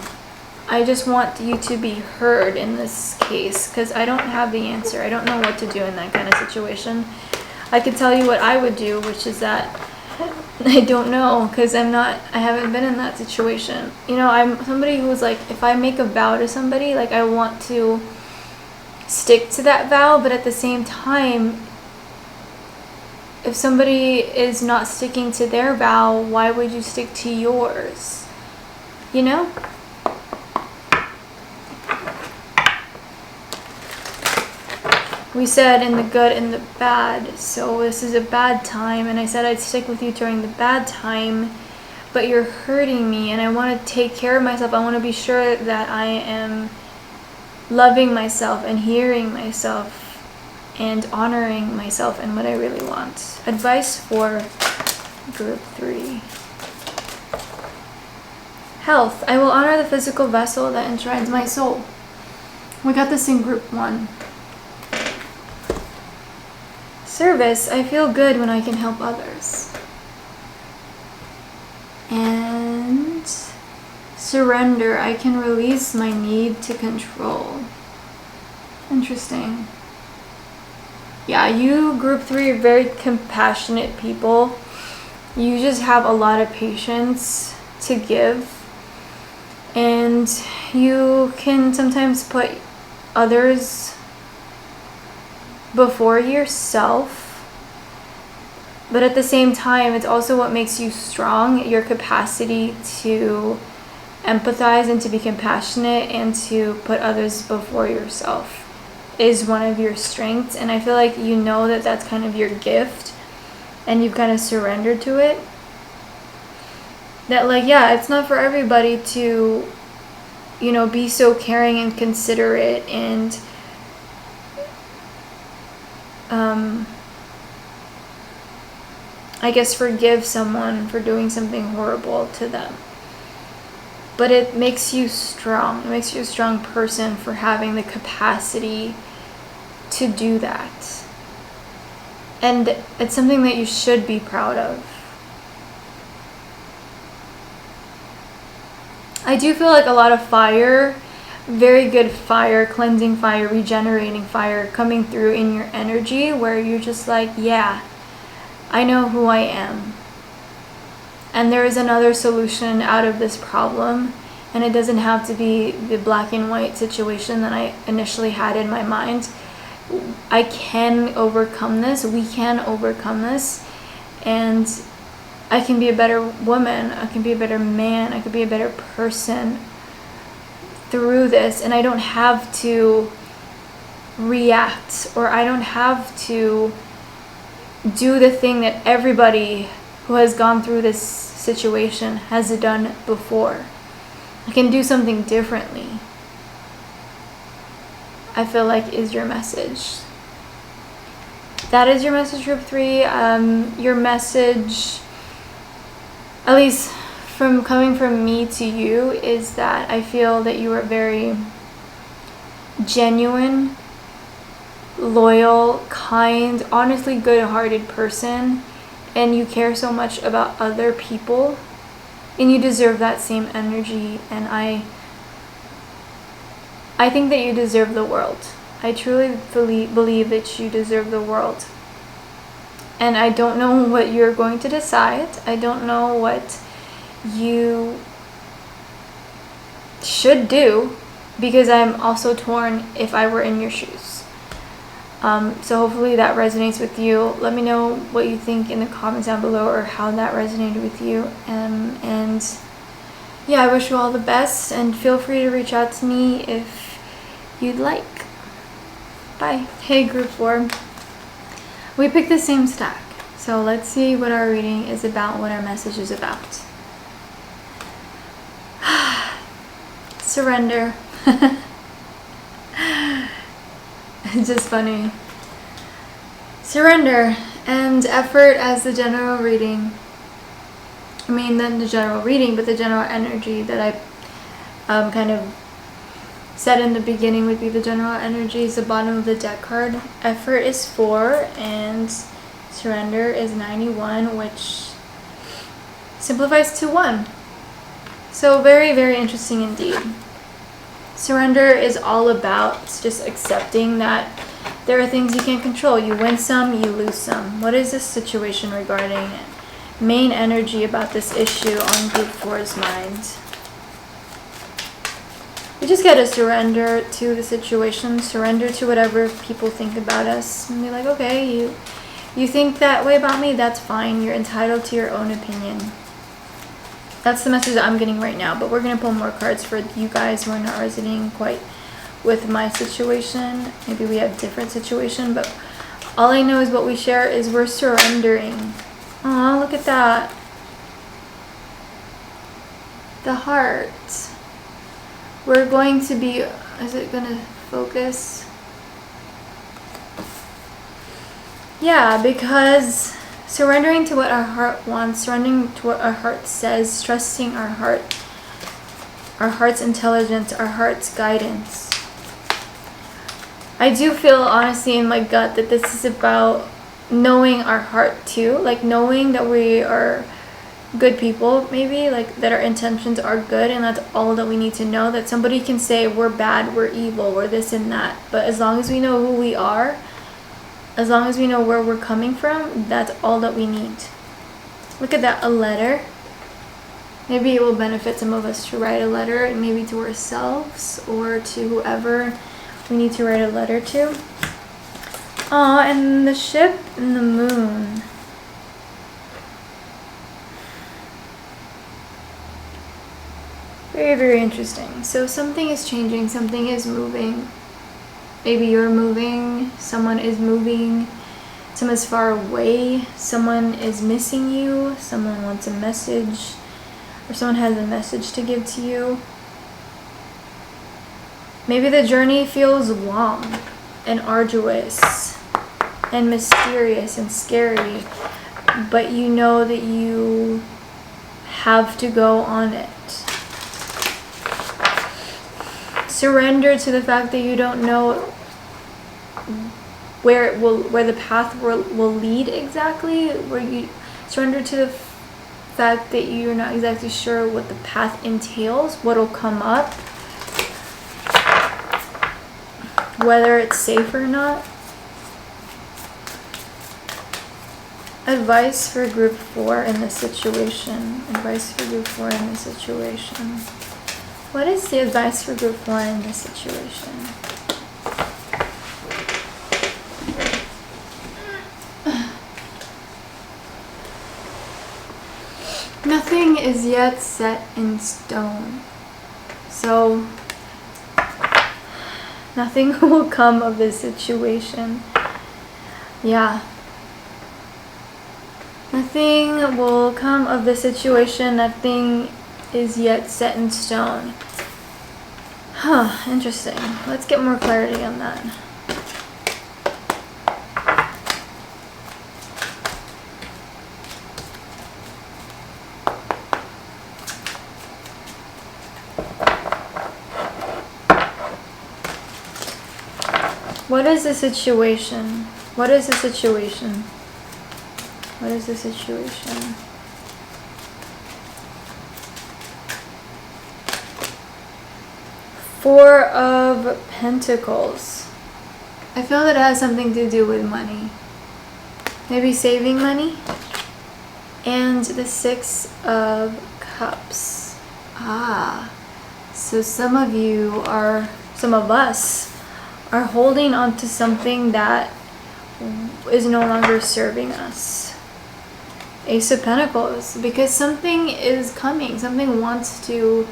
I just want you to be heard in this case, because I don't have the answer. I don't know what to do in that kind of situation. I could tell you what I would do, which is that I don't know, because I haven't been in that situation. You know, I'm somebody who's like, if I make a vow to somebody, like, I want to stick to that vow, but at the same time, if somebody is not sticking to their vow, why would you stick to yours? You know? We said in the good and the bad, so this is a bad time, and I said I'd stick with you during the bad time, but you're hurting me, and I want to take care of myself. I want to be sure that I am loving myself and hearing myself and honoring myself and what I really want. Advice for group 3. Health. I will honor the physical vessel that enshrines my soul. We got this in group 1. Service. I feel good when I can help others. And surrender. I can release my need to control. Interesting. Yeah, you, group 3, are very compassionate people. You just have a lot of patience to give. And you can sometimes put others before yourself. But at the same time, it's also what makes you strong. Your capacity to empathize and to be compassionate and to put others before yourself is one of your strengths, and I feel like you know that that's kind of your gift, and you've kind of surrendered to it. That, like, yeah, it's not for everybody to, you know, be so caring and considerate and I guess forgive someone for doing something horrible to them. But it makes you strong. It makes you a strong person for having the capacity to do that. And it's something that you should be proud of. I do feel like a lot of fire, very good fire, cleansing fire, regenerating fire coming through in your energy, where you're just like, yeah, I know who I am. And there is another solution out of this problem, and it doesn't have to be the black and white situation that I initially had in my mind. I can overcome this, we can overcome this, and I can be a better woman, I can be a better man, I can be a better person through this, and I don't have to react, or I don't have to do the thing that everybody who has gone through this situation has done before. I can do something differently. I feel like is your message. That is your message, group 3. Your message, at least from coming from me to you, is that I feel that you are very genuine, loyal, kind, honestly good-hearted person, and you care so much about other people, and you deserve that same energy. And I think that you deserve the world. I truly believe that you deserve the world. And I don't know what you're going to decide. I don't know what you should do, because I'm also torn if I were in your shoes. So hopefully that resonates with you. Let me know what you think in the comments down below, or how that resonated with you. And yeah, I wish you all the best, and feel free to reach out to me if you'd like. Bye. Hey group 4. We picked the same stack. So let's see what our reading is about, what our message is about. Surrender. It's just funny. Surrender and effort as the general reading. I mean, not the general reading, but the general energy that I kind of said in the beginning would be the general energy. Is the bottom of the deck card. Effort is 4 and surrender is 91, which simplifies to 1. So very, very interesting indeed. Surrender is all about just accepting that there are things you can't control. You win some, you lose some. What is this situation regarding it? Main energy about this issue on group 4's mind. We just gotta surrender to the situation, surrender to whatever people think about us, and be like, okay, you think that way about me, that's fine. You're entitled to your own opinion. That's the message that I'm getting right now, but we're going to pull more cards for you guys who are not resonating quite with my situation. Maybe we have different situation, but all I know is what we share is we're surrendering. Aw, look at that. The heart. We're going to be, is it going to focus? Yeah, because surrendering to what our heart wants, surrendering to what our heart says, trusting our heart's intelligence, our heart's guidance. I do feel honestly in my gut that this is about knowing our heart too, like knowing that we are good people, maybe, like that our intentions are good, and that's all that we need to know. That somebody can say we're bad, we're evil, we're this and that, but as long as we know who we are, as long as we know where we're coming from, that's all that we need. Look at that, a letter. Maybe it will benefit some of us to write a letter, maybe to ourselves or to whoever we need to write a letter to. Aw, and the ship and the moon. Very, very interesting. So something is changing, something is moving. Maybe you're moving, someone is moving, someone's far away, someone is missing you, someone wants a message, or someone has a message to give to you. Maybe the journey feels long and arduous and mysterious and scary, but you know that you have to go on it. Surrender to the fact that you don't know where the path will lead exactly. Where you surrender to the fact that you're not exactly sure what the path entails, what'll come up, whether it's safe or not. Advice for group 4 in this situation. Advice for group 4 in this situation. What is the advice for group 4 in this situation? Nothing is yet set in stone. So nothing will come of this situation. Yeah. Nothing will come of this situation. Nothing is yet set in stone. Huh, interesting. Let's get more clarity on that. What is the situation? What is the situation? What is the situation? Four of Pentacles. I feel that it has something to do with money. Maybe saving money. And the Six of Cups. Ah. So some of us are holding on to something that is no longer serving us. Ace of Pentacles, because something is coming, something wants to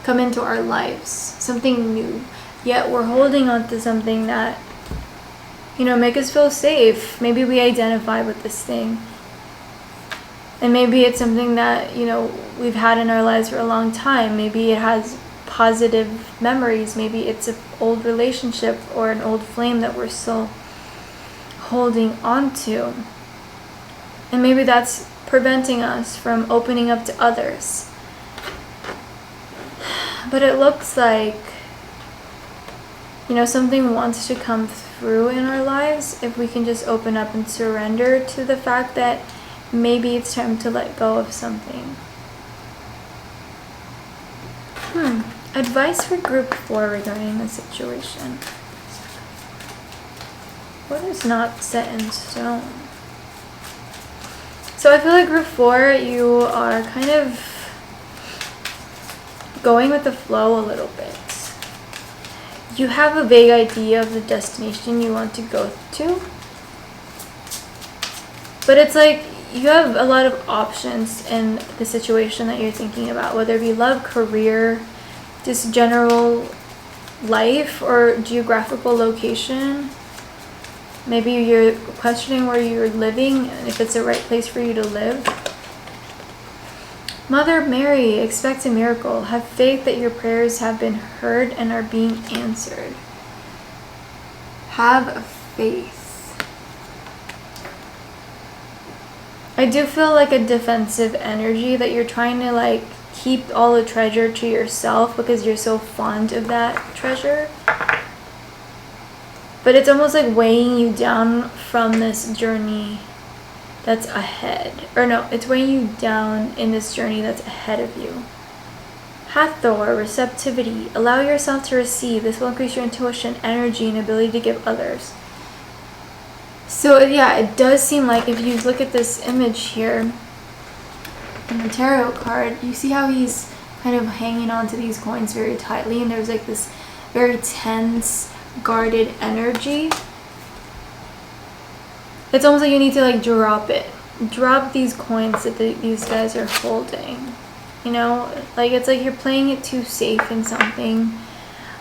come into our lives, something new, yet we're holding on to something that, you know, make us feel safe. Maybe we identify with this thing, and maybe it's something that, you know, we've had in our lives for a long time. Maybe it has positive memories. Maybe it's an old relationship or an old flame that we're still holding on to. And maybe that's preventing us from opening up to others. But it looks like, you know, something wants to come through in our lives if we can just open up and surrender to the fact that maybe it's time to let go of something. Advice for group 4 regarding the situation. What is not set in stone? So I feel like group 4, you are kind of going with the flow a little bit. You have a vague idea of the destination you want to go to, but it's like you have a lot of options in the situation that you're thinking about, whether it be love, career, just general life, or geographical location. Maybe you're questioning where you're living and if it's the right place for you to live. Mother Mary, expect a miracle. Have faith that your prayers have been heard and are being answered. Have faith. I do feel like a defensive energy that you're trying to like keep all the treasure to yourself because you're so fond of that treasure. But it's almost like weighing you down from this journey that's ahead. Or no, it's weighing you down in this journey that's ahead of you. Hathor, receptivity. Allow yourself to receive. This will increase your intuition, energy, and ability to give others. So yeah, it does seem like if you look at this image here in the tarot card, you see how he's kind of hanging on to these coins very tightly, and there's like this very tense, guarded energy. It's almost like you need to like drop it. Drop these coins that these guys are holding. You know, like it's like you're playing it too safe in something.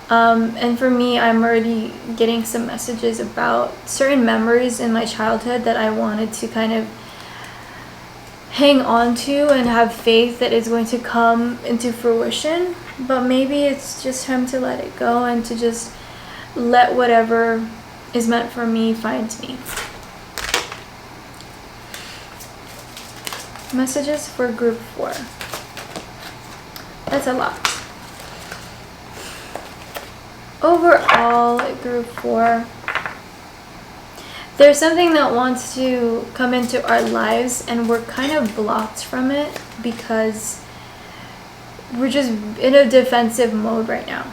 And for me, I'm already getting some messages about certain memories in my childhood that I wanted to kind of hang on to and have faith that it's going to come into fruition. But maybe it's just time to let it go and to just let whatever is meant for me find me. Messages for group 4. That's a lot. Overall, group 4, there's something that wants to come into our lives and we're kind of blocked from it because we're just in a defensive mode right now.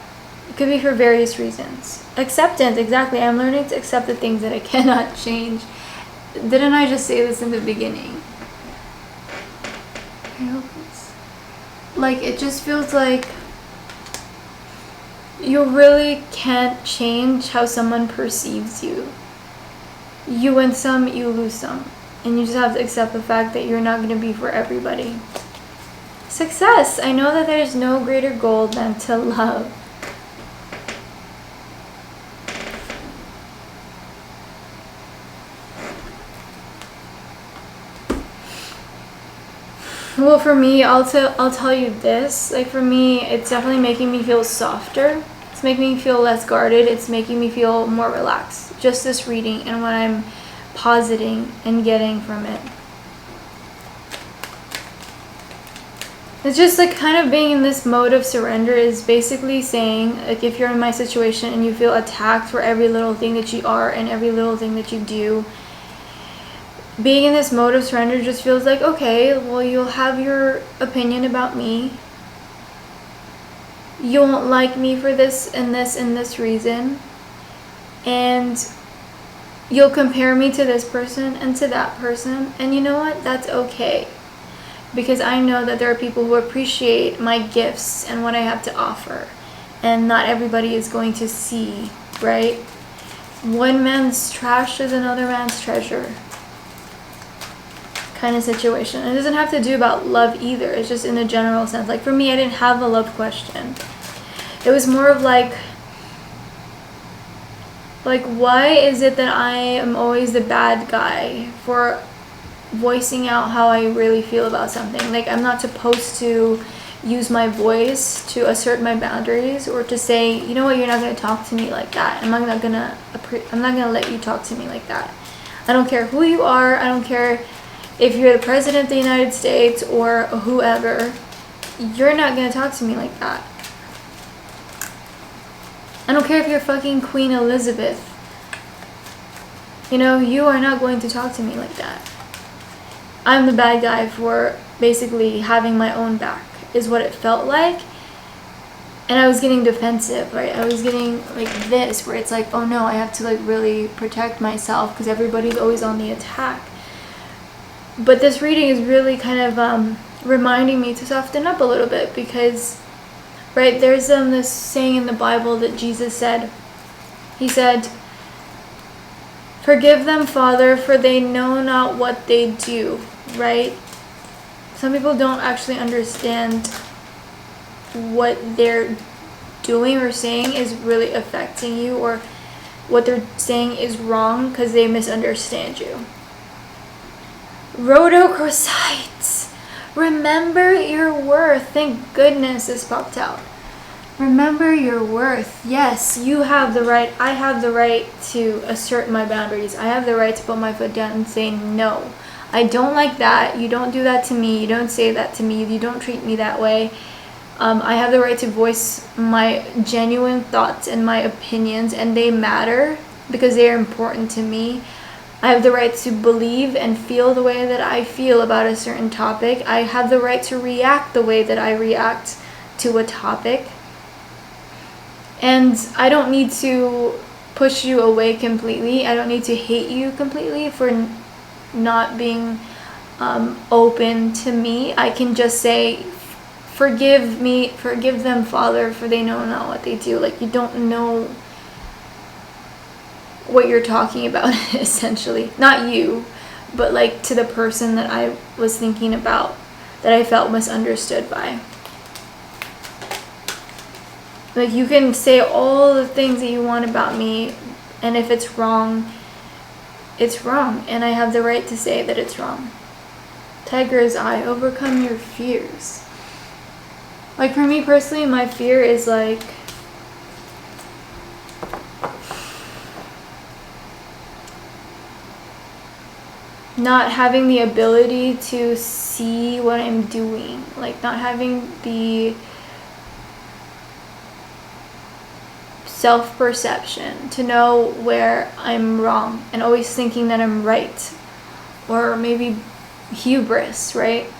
It could be for various reasons. Acceptance, exactly. I'm learning to accept the things that I cannot change. Didn't I just say this in the beginning? Like, it just feels like you really can't change how someone perceives you. You win some, you lose some. And you just have to accept the fact that you're not going to be for everybody. Success. I know that there's no greater goal than to love. Well, for me, I'll tell you this. Like, for me, it's definitely making me feel softer. It's making me feel less guarded. It's making me feel more relaxed. Just this reading and what I'm positing and getting from it. It's just like kind of being in this mode of surrender is basically saying, like, if you're in my situation and you feel attacked for every little thing that you are and every little thing that you do, being in this mode of surrender just feels like, okay, well, you'll have your opinion about me. You won't like me for this and this and this reason. And you'll compare me to this person and to that person. And you know what? That's okay. Because I know that there are people who appreciate my gifts and what I have to offer. And not everybody is going to see, right? One man's trash is another man's treasure. Kind of situation. And it doesn't have to do about love either. It's just in a general sense. Like for me, I didn't have a love question. It was more of like why is it that I am always the bad guy for voicing out how I really feel about something? Like, I'm not supposed to use my voice to assert my boundaries or to say, you know what, you're not going to talk to me like that. I'm not going to let you talk to me like that. I don't care who you are. I don't care if you're the president of the United States or whoever. You're not going to talk to me like that. I don't care if you're fucking Queen Elizabeth. You know, you are not going to talk to me like that. I'm the bad guy for basically having my own back, is what it felt like. And I was getting defensive, right? I was getting like this, where it's like, oh no, I have to like really protect myself because everybody's always on the attack. But this reading is really kind of reminding me to soften up a little bit because, right, there's this saying in the Bible that Jesus said. He said, "Forgive them, Father, for they know not what they do," right? Some people don't actually understand what they're doing or saying is really affecting you, or what they're saying is wrong because they misunderstand you. Rhodochrosites, remember your worth. Thank goodness this popped out. Remember your worth. Yes, you have the right. I have the right to assert my boundaries. I have the right to put my foot down and say no. I don't like that. You don't do that to me. You don't say that to me. You don't treat me that way. I have the right to voice my genuine thoughts and my opinions, and they matter because they are important to me. I have the right to believe and feel the way that I feel about a certain topic. I have the right to react the way that I react to a topic. And I don't need to push you away completely. I don't need to hate you completely for not being open to me. I can just say, forgive them, Father, for they know not what they do. Like, you don't know what you're talking about, essentially. Not you, but like to the person that I was thinking about, that I felt misunderstood by. Like, you can say all the things that you want about me, and if it's wrong, it's wrong, and I have the right to say that it's wrong. Tiger's Eye, overcome your fears. Like, for me personally, my fear is like not having the ability to see what I'm doing, like not having the self-perception to know where I'm wrong, and always thinking that I'm right, or maybe hubris, right?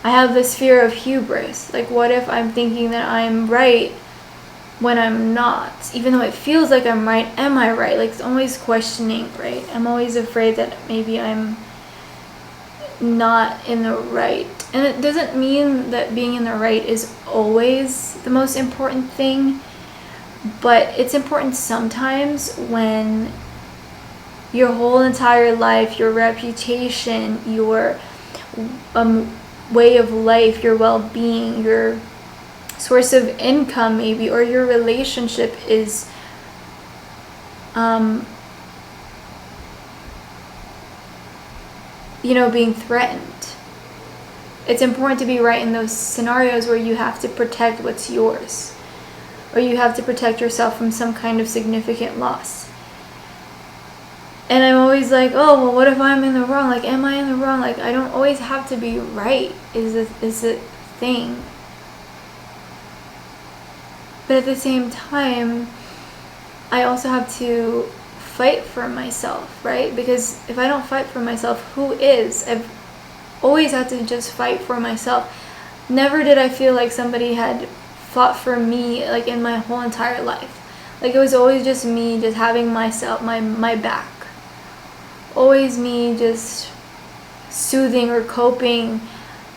I have this fear of hubris. Like, what if I'm thinking that I'm right when I'm not? Even though it feels like I'm right, am I right? Like, it's always questioning, right? I'm always afraid that maybe I'm not in the right. And it doesn't mean that being in the right is always the most important thing, but it's important sometimes when your whole entire life, your reputation, your way of life, your well-being, your source of income maybe, or your relationship is being threatened. It's important to be right in those scenarios where you have to protect what's yours. or you have to protect yourself from some kind of significant loss. And I'm always like, oh, well, what if I'm in the wrong? Like, am I in the wrong? Like, I don't always have to be right, is the thing. But at the same time, I also have to fight for myself, right? Because if I don't fight for myself, who is? I've always had to just fight for myself. Never did I feel like somebody had fought for me, like, in my whole entire life. Like, it was always just me just having myself, my back. Always me just soothing or coping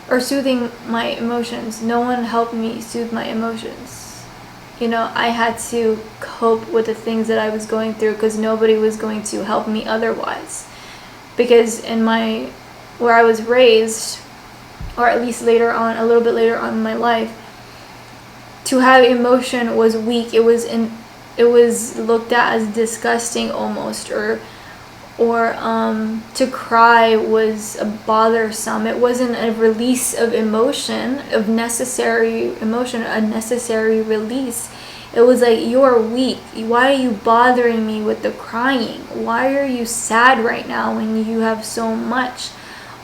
or soothing my emotions. No one helped me soothe my emotions. You know, I had to cope with the things that I was going through because nobody was going to help me otherwise. Because where I was raised, or at least later on, a little bit later on in my life, to have emotion was weak. It was looked at as disgusting almost, or to cry was bothersome. It wasn't a release of emotion, of necessary emotion, a necessary release. It was like, you're weak. Why are you bothering me with the crying? Why are you sad right now when you have so much?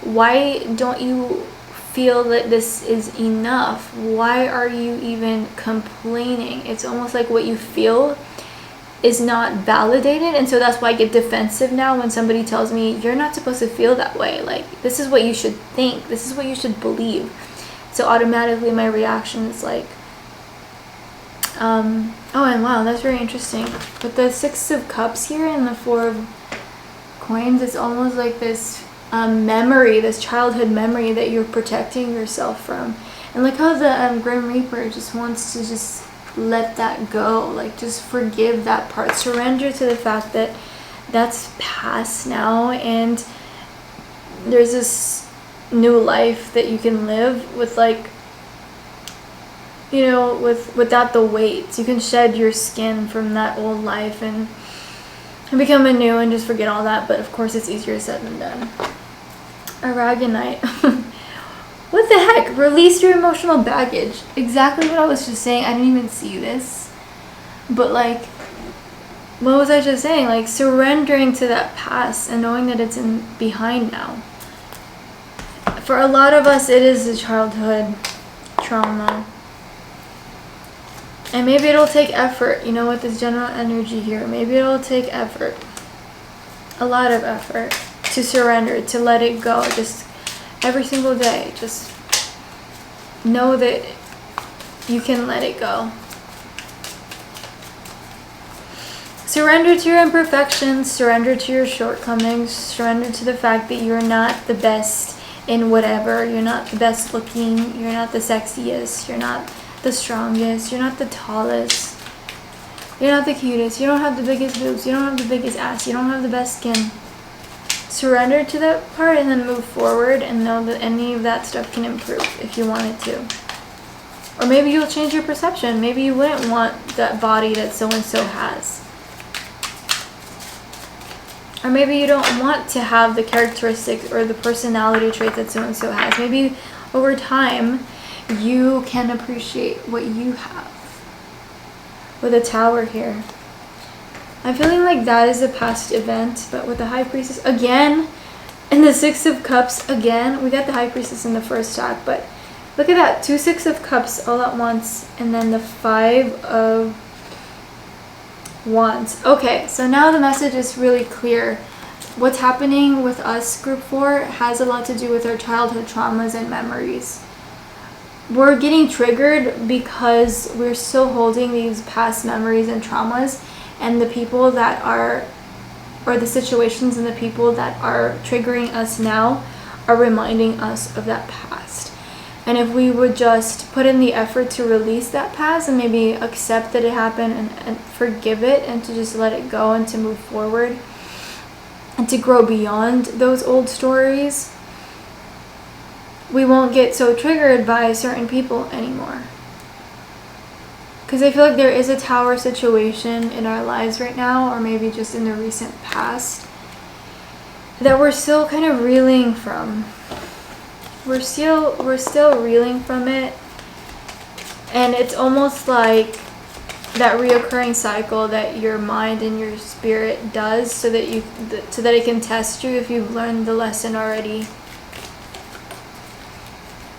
Why don't you feel that this is enough? Why are you even complaining? It's almost like what you feel is not validated, and so that's why I get defensive now when somebody tells me you're not supposed to feel that way. Like, this is what you should think, this is what you should believe. So automatically my reaction is like, oh, and wow, that's very interesting. But the 6 of Cups here and the 4 of Coins, it's almost like this memory, this childhood memory that you're protecting yourself from. And look how the Grim Reaper just wants to just let that go, like, just forgive that part, surrender to the fact that that's past now, and there's this new life that you can live with, like, you know, without the weight. You can shed your skin from that old life and become a new and just forget all that. But of course it's easier said than done. Aragonite. What the heck? Release your emotional baggage. Exactly what I was just saying. I didn't even see this. But, like, what was I just saying? Like, surrendering to that past and knowing that it's behind now. For a lot of us, it is a childhood trauma. And maybe it'll take effort, you know, with this general energy here. Maybe it'll take effort. A lot of effort to surrender, to let it go. Just every single day, just know that you can let it go. Surrender to your imperfections, surrender to your shortcomings, surrender to the fact that you're not the best in whatever. You're not the best looking, you're not the sexiest, you're not the strongest, you're not the tallest, you're not the cutest, you don't have the biggest boobs, you don't have the biggest ass, you don't have the best skin. Surrender to that part and then move forward and know that any of that stuff can improve if you wanted to. Or maybe you'll change your perception. Maybe you wouldn't want that body that so-and-so has. Or maybe you don't want to have the characteristics or the personality traits that so-and-so has. Maybe over time you can appreciate what you have. With a Tower here. I'm feeling like that is a past event, but with the High Priestess again, and the 6 of Cups again. We got the High Priestess in the first stack, but look at that, 2 6 of Cups all at once, and then the 5 of Wands. Okay, so now the message is really clear. What's happening with us, Group 4, has a lot to do with our childhood traumas and memories. We're getting triggered because we're still holding these past memories and traumas. And the people that are, or the situations and the people that are triggering us now are reminding us of that past. And if we would just put in the effort to release that past and maybe accept that it happened and forgive it and to just let it go and to move forward and to grow beyond those old stories, we won't get so triggered by certain people anymore. Because I feel like there is a Tower situation in our lives right now, or maybe just in the recent past, that we're still kind of reeling from. We're still reeling from it. And it's almost like that reoccurring cycle that your mind and your spirit does, so that it can test you if you've learned the lesson already.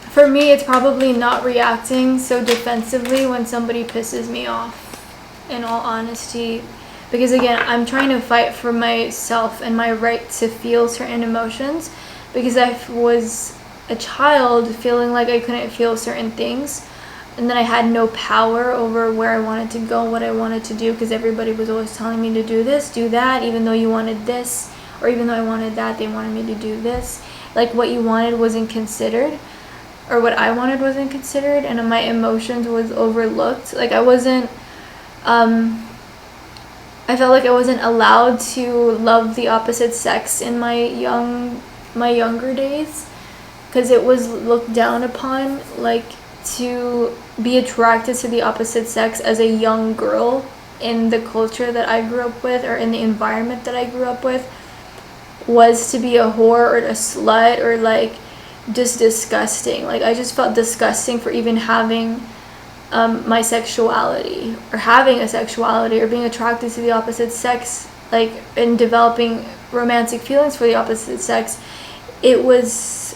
For me, it's probably not reacting so defensively when somebody pisses me off, in all honesty. Because again, I'm trying to fight for myself and my right to feel certain emotions, because I was a child feeling like I couldn't feel certain things, and then I had no power over where I wanted to go, what I wanted to do, because everybody was always telling me to do this, do that, even though you wanted this, or even though I wanted that, they wanted me to do this. Like, what you wanted wasn't considered, or what I wanted wasn't considered, and my emotions was overlooked. Like, I felt like I wasn't allowed to love the opposite sex in my younger days, because it was looked down upon, like, to be attracted to the opposite sex as a young girl in the culture that I grew up with, or in the environment that I grew up with, was to be a whore or a slut, or like just disgusting. Like, I just felt disgusting for even having my sexuality, or having a sexuality, or being attracted to the opposite sex, like, and developing romantic feelings for the opposite sex. It was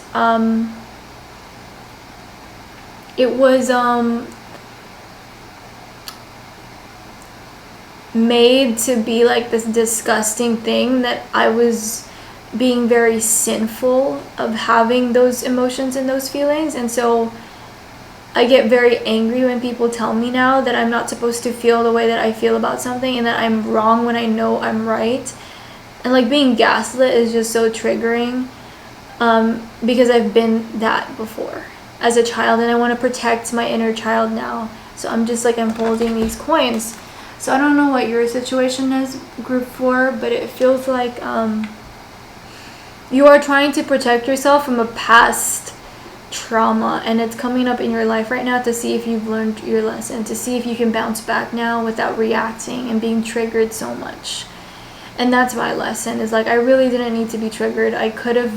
made to be like this disgusting thing, that I was being very sinful of having those emotions and those feelings. And so I get very angry when people tell me now that I'm not supposed to feel the way that I feel about something, and that I'm wrong when I know I'm right. And like, being gaslit is just so triggering, because I've been that before as a child, and I want to protect my inner child now. So I'm just like, I'm holding these coins. So I don't know what your situation is, group 4, but it feels like you are trying to protect yourself from a past trauma, and it's coming up in your life right now to see if you've learned your lesson, to see if you can bounce back now without reacting and being triggered so much. And that's my lesson, is like, I really didn't need to be triggered. I could have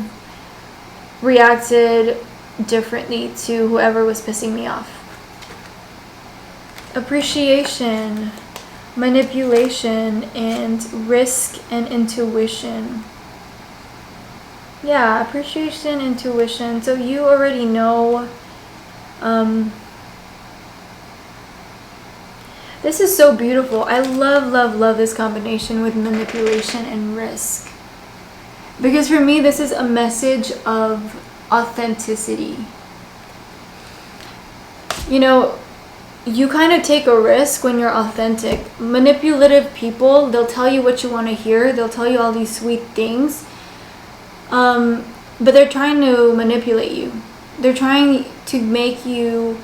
reacted differently to whoever was pissing me off. Appreciation, manipulation, and risk and intuition. Yeah, appreciation, intuition. So you already know. This is so beautiful. I love this combination with manipulation and risk. Because for me, this is a message of authenticity. You know, you kind of take a risk when you're authentic. Manipulative people, they'll tell you what you want to hear. They'll tell you all these sweet things. But they're trying to manipulate you. They're trying to make you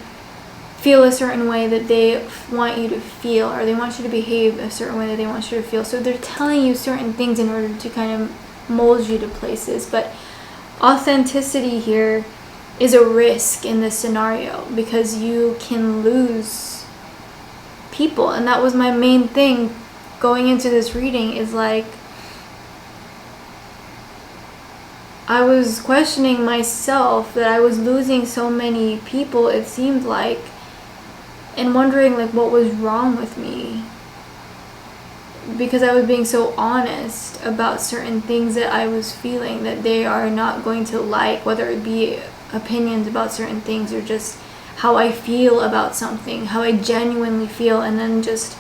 feel a certain way that they want you to feel, or they want you to behave a certain way that they want you to feel. So they're telling you certain things in order to kind of mold you to places. But authenticity here is a risk in this scenario, because you can lose people. And that was my main thing going into this reading, is like, I was questioning myself that I was losing so many people, it seemed like, and wondering like what was wrong with me, because I was being so honest about certain things that I was feeling that they are not going to like, whether it be opinions about certain things or just how I feel about something, how I genuinely feel. And then just,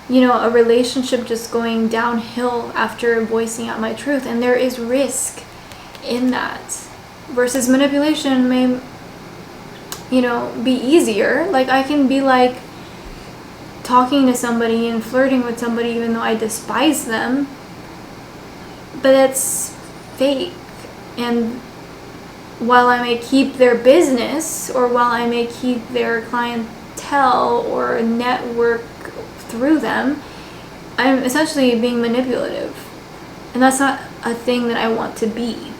you know, a relationship just going downhill after voicing out my truth. And there is risk in that, versus manipulation may, you know, be easier. Like, I can be like talking to somebody and flirting with somebody even though I despise them, but it's fake. And while I may keep their business, or while I may keep their clientele or network through them, I'm essentially being manipulative, and that's not a thing that I want to be.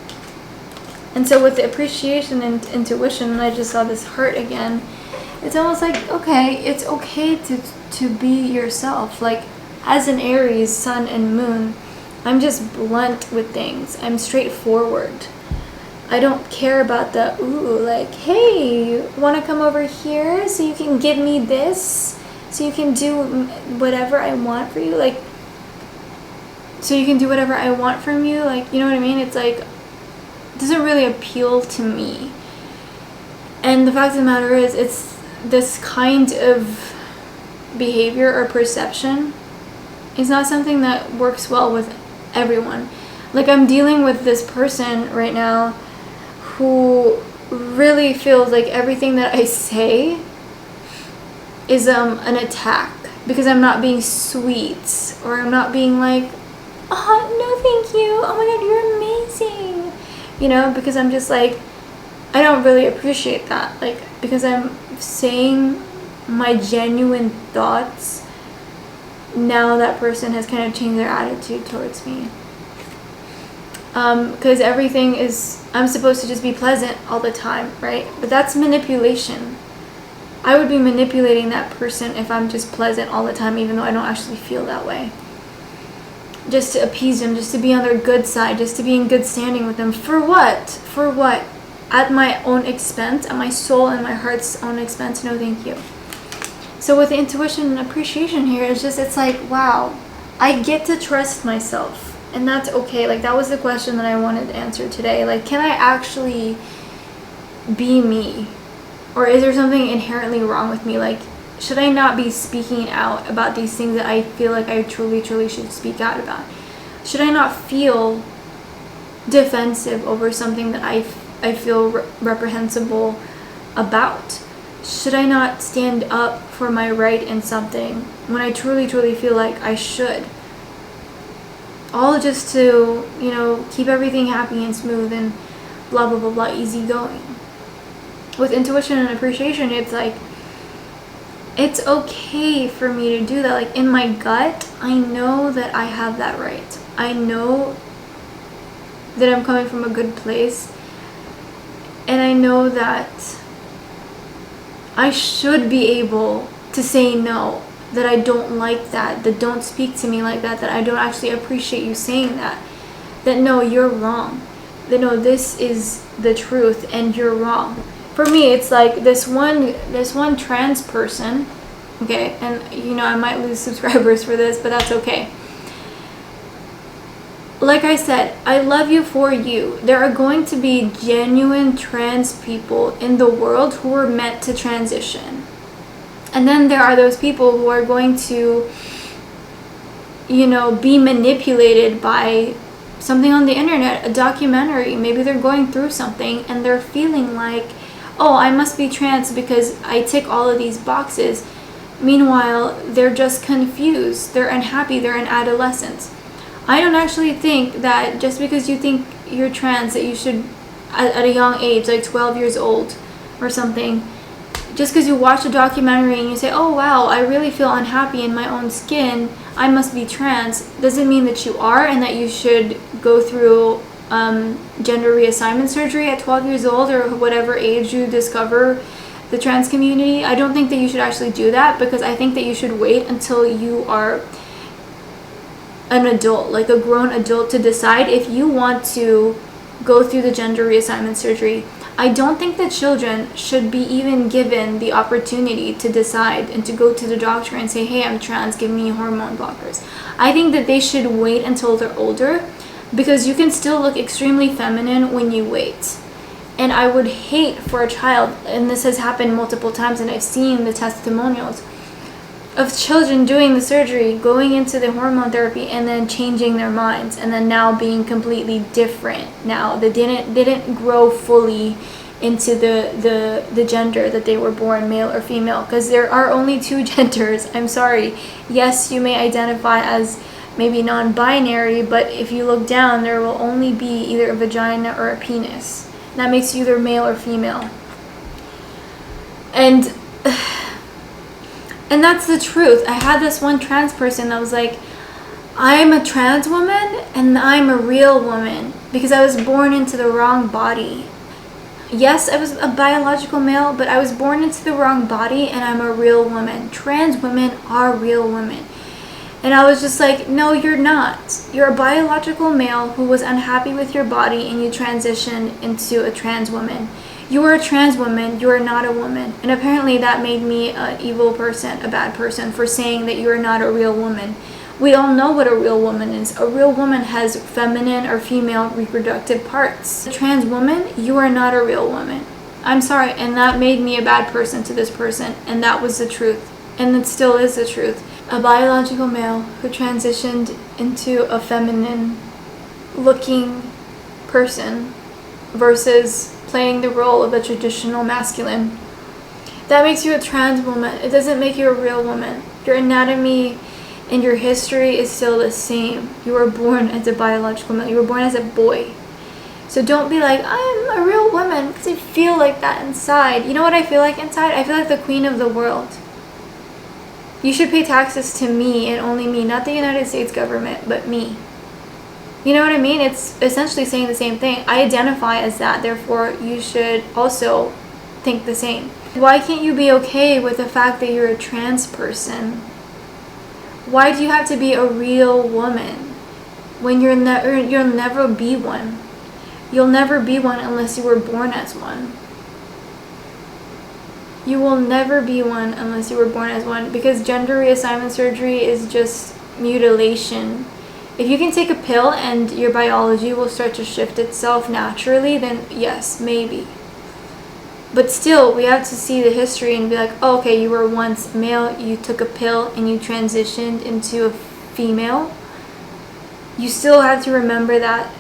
And so with the appreciation and intuition, and I just saw this heart again, it's almost like, okay, it's okay to be yourself. Like, as an Aries, sun and moon, I'm just blunt with things. I'm straightforward. I don't care about the, ooh, like, hey, want to come over here so you can give me this? so you can do whatever I want for you, like, so you can do whatever I want from you, like, you know what I mean? It's like, it doesn't really appeal to me. And the fact of the matter is, it's this kind of behavior or perception is not something that works well with everyone. Like, I'm dealing with this person right now who really feels like everything that I say is an attack because I'm not being sweet, or I'm not being like, oh no thank you, oh my god you're amazing, you know, because I'm just like, I don't really appreciate that, like, because I'm saying my genuine thoughts. Now that person has kind of changed their attitude towards me, because everything is, I'm supposed to just be pleasant all the time, right? But that's manipulation. I would be manipulating that person if I'm just pleasant all the time, even though I don't actually feel that way, just to appease them, just to be on their good side, just to be in good standing with them. For what? For what? At my own expense, at my soul and my heart's own expense? No thank you. So with the intuition and appreciation here, it's just, it's like, wow, I get to trust myself, and that's okay. Like, that was the question that I wanted to answer today. Like, can I actually be me? Or is there something inherently wrong with me? Like, should I not be speaking out about these things that I feel like I truly should speak out about? Should I not feel defensive over something that I feel reprehensible about? Should I not stand up for my right in something when I truly feel like I should? All just to, you know, keep everything happy and smooth and blah blah blah blah, easy going. With intuition and appreciation, it's like, it's okay for me to do that. Like, in my gut, I know that I have that right. I know that I'm coming from a good place, and I know that I should be able to say no, that I don't like that don't speak to me like that I don't actually appreciate you saying that no, you're wrong, that no, this is the truth and you're wrong. For me, it's like this one trans person, okay, and you know, I might lose subscribers for this, but that's okay. Like I said, I love you for you. There are going to be genuine trans people in the world who are meant to transition. And then there are those people who are going to, you know, be manipulated by something on the internet, a documentary. Maybe they're going through something and they're feeling like, oh, I must be trans because I tick all of these boxes. Meanwhile, they're just confused. They're unhappy. They're in adolescence. I don't actually think that just because you think you're trans that you should, at a young age, like 12 years old or something, just because you watch a documentary and you say, oh wow, I really feel unhappy in my own skin, I must be trans, doesn't mean that you are, and that you should go through gender reassignment surgery at 12 years old or whatever age you discover the trans community. I don't think that you should actually do that, because I think that you should wait until you are an adult, like a grown adult, to decide if you want to go through the gender reassignment surgery. I don't think that children should be even given the opportunity to decide and to go to the doctor and say, hey, I'm trans, give me hormone blockers. I think that they should wait until they're older, because you can still look extremely feminine when you wait. And I would hate for a child, and this has happened multiple times, and I've seen the testimonials of children doing the surgery, going into the hormone therapy, and then changing their minds, and then now being completely different. Now they didn't grow fully into the gender that they were born, male or female, because there are only two genders. I'm sorry. Yes, you may identify as maybe non-binary, but if you look down, there will only be either a vagina or a penis. That makes you either male or female. And that's the truth. I had this one trans person that was like, I'm a trans woman and I'm a real woman because I was born into the wrong body. Yes, I was a biological male, but I was born into the wrong body and I'm a real woman. Trans women are real women. And I was just like, no, you're not. You're a biological male who was unhappy with your body and you transitioned into a trans woman. You are a trans woman, you are not a woman. And apparently that made me an evil person, a bad person, for saying that you are not a real woman. We all know what a real woman is. A real woman has feminine or female reproductive parts. A trans woman, you are not a real woman. I'm sorry, and that made me a bad person to this person, and that was the truth. And it still is the truth. A biological male who transitioned into a feminine looking person versus playing the role of a traditional masculine. That makes you a trans woman. It doesn't make you a real woman. Your anatomy and your history is still the same. You were born as a biological male. You were born as a boy. So don't be like, I'm a real woman, because I feel like that inside. You know what I feel like inside? I feel like the queen of the world. You should pay taxes to me and only me, not the United States government, but me. You know what I mean? It's essentially saying the same thing. I identify as that, therefore you should also think the same. Why can't you be okay with the fact that you're a trans person? Why do you have to be a real woman when you'll never be one? You'll never be one unless you were born as one. You will never be one unless you were born as one, because gender reassignment surgery is just mutilation. If you can take a pill and your biology will start to shift itself naturally, then yes, maybe. But still, we have to see the history and be like, oh, okay, you were once male, you took a pill and you transitioned into a female. You still have to remember that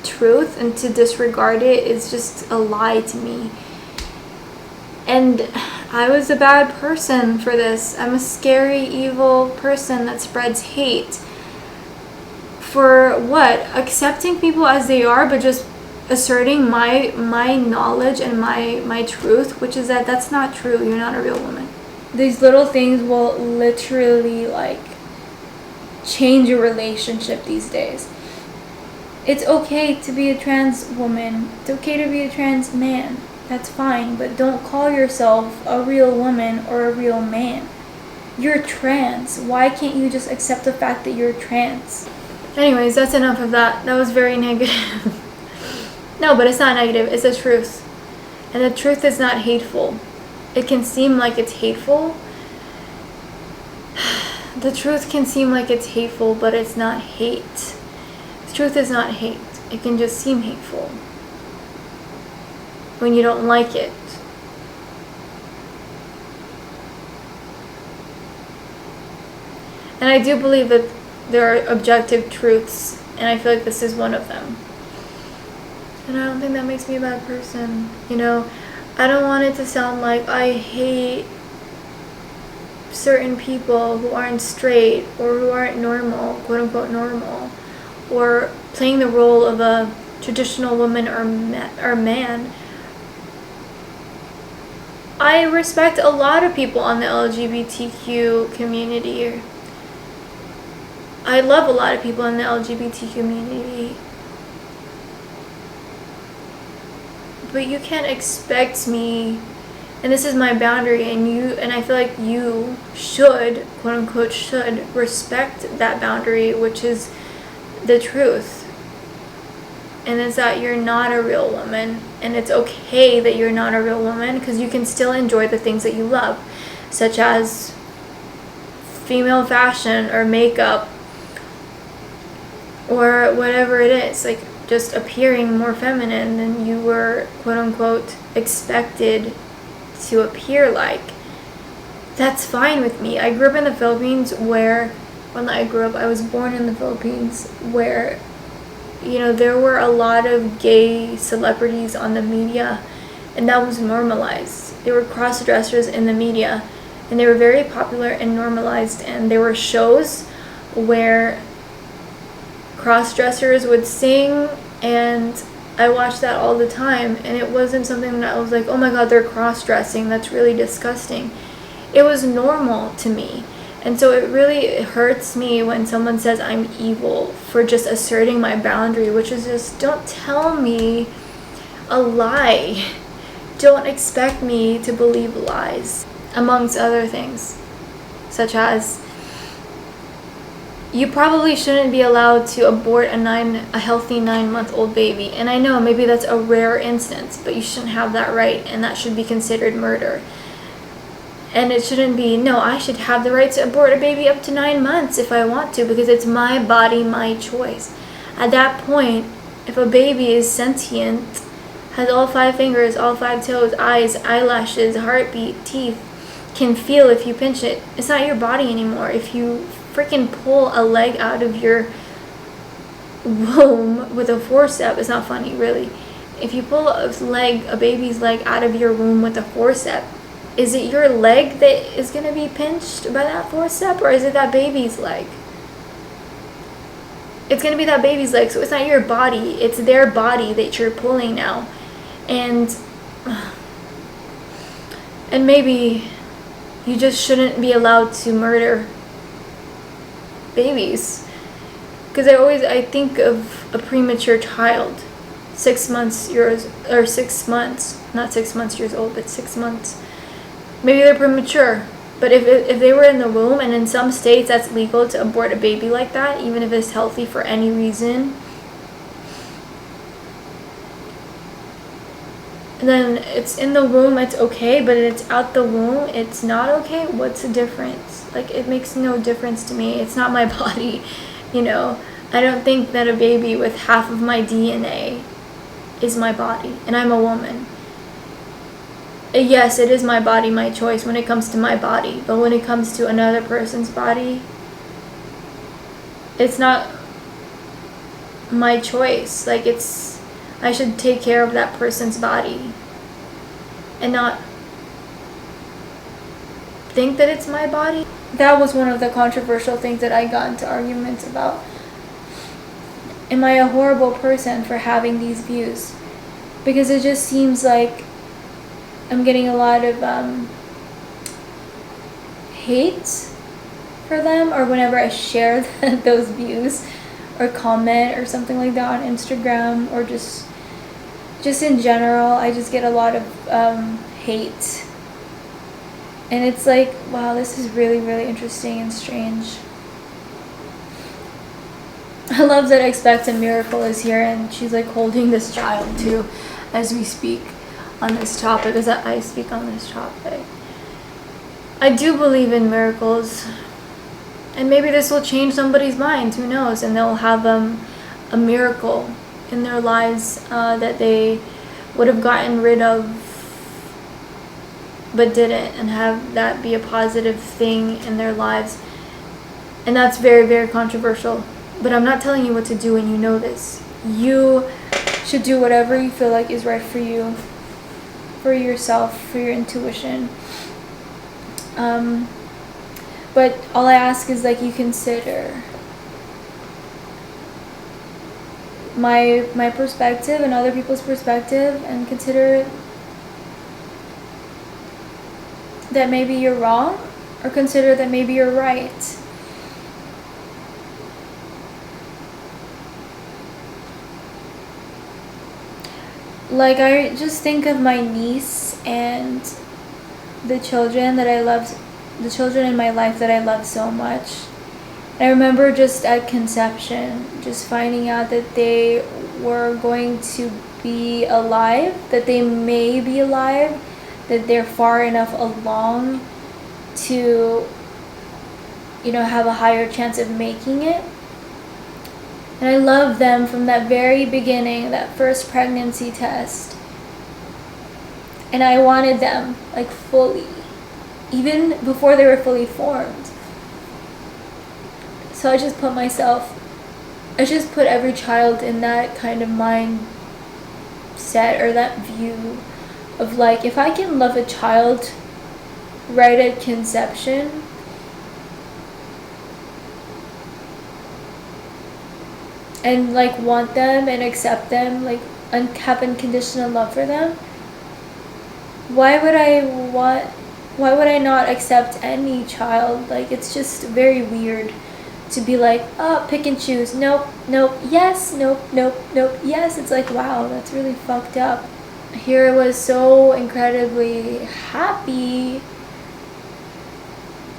truth, and to disregard it is just a lie to me. And I was a bad person for this. I'm a scary, evil person that spreads hate. For what? Accepting people as they are, but just asserting my knowledge and my truth, which is that that's not true. You're not a real woman. These little things will literally like change your relationship these days. It's okay to be a trans woman. It's okay to be a trans man. That's fine, but don't call yourself a real woman or a real man. You're trans. Why can't you just accept the fact that you're trans? Anyways, that's enough of that. That was very negative. No, but it's not negative. It's the truth. And the truth is not hateful. It can seem like it's hateful. The truth can seem like it's hateful, but it's not hate. The truth is not hate. It can just seem hateful when you don't like it. And I do believe that there are objective truths, and I feel like this is one of them. And I don't think that makes me a bad person. You know, I don't want it to sound like I hate certain people who aren't straight or who aren't normal, quote unquote normal, or playing the role of a traditional woman or man. I respect a lot of people on the LGBTQ community. I love a lot of people in the LGBT community. But you can't expect me, and this is my boundary, and I feel like you should, quote unquote, should respect that boundary, which is the truth. And it's that you're not a real woman, and it's okay that you're not a real woman, because you can still enjoy the things that you love, such as female fashion or makeup or whatever it is, like just appearing more feminine than you were, quote unquote, expected to appear like. That's fine with me. I grew up in the Philippines where, when I grew up, I was born in the Philippines where, you know, there were a lot of gay celebrities on the media, and that was normalized. There were cross-dressers in the media, and they were very popular and normalized, and there were shows where cross-dressers would sing, and I watched that all the time, and it wasn't something that I was like, oh my god, they're cross-dressing, that's really disgusting. It was normal to me. And so it really hurts me when someone says I'm evil for just asserting my boundary, which is just, don't tell me a lie. Don't expect me to believe lies, amongst other things, such as you probably shouldn't be allowed to abort a healthy 9-month-old baby. And I know maybe that's a rare instance, but you shouldn't have that right, and that should be considered murder. And it shouldn't be, no, I should have the right to abort a baby up to 9 months if I want to, because it's my body, my choice. At that point, if a baby is sentient, has all 5 fingers, all 5 toes, eyes, eyelashes, heartbeat, teeth, can feel if you pinch it, it's not your body anymore. If you freaking pull a leg out of your womb with a forceps, it's not funny, really. If you pull a baby's leg out of your womb with a forceps, is it your leg that is going to be pinched by that forceps, or is it that baby's leg? It's going to be that baby's leg, so it's not your body, it's their body that you're pulling now. And maybe you just shouldn't be allowed to murder babies. Because I think of a premature child, 6 months, not 6 months years old, but 6 months. Maybe they're premature. But if they were in the womb, and in some states that's legal to abort a baby like that, even if it's healthy for any reason, and then it's in the womb, it's okay, but it's out the womb, it's not okay. What's the difference? Like, it makes no difference to me. It's not my body, you know. I don't think that a baby with half of my DNA is my body, and I'm a woman. Yes, it is my body, my choice when it comes to my body, but when it comes to another person's body, it's not my choice. Like, I should take care of that person's body and not think that it's my body. That was one of the controversial things that I got into arguments about. Am I a horrible person for having these views? Because it just seems like I'm getting a lot of hate for them, or whenever I share those views or comment or something like that on Instagram, or just in general, I just get a lot of hate. And it's like, wow, this is really, really interesting and strange. I love that Expect a Miracle is here, and she's like holding this child too as we speak on this topic, as I speak on this topic. I do believe in miracles, and maybe this will change somebody's mind, who knows, and they'll have a miracle in their lives that they would have gotten rid of but didn't, and have that be a positive thing in their lives. And that's very, very controversial, but I'm not telling you what to do, and you know this. You should do whatever you feel like is right for you, for yourself, for your intuition. But all I ask is, like, you consider my perspective and other people's perspective, and consider that maybe you're wrong, or consider that maybe you're right. Like, I just think of my niece and the children that I loved, the children in my life that I love so much. I remember just at conception, just finding out that they were going to be alive, that they may be alive, that they're far enough along to, you know, have a higher chance of making it. And I love them from that very beginning, that first pregnancy test. And I wanted them, like, fully, even before they were fully formed. So I just put every child in that kind of mindset, or that view of, like, if I can love a child right at conception, and, like, want them and accept them, like, have unconditional love for them, why would I not accept any child? Like, it's just very weird to be like, oh, pick and choose. Nope, yes, nope, yes. It's like, wow, that's really fucked up. Here I was so incredibly happy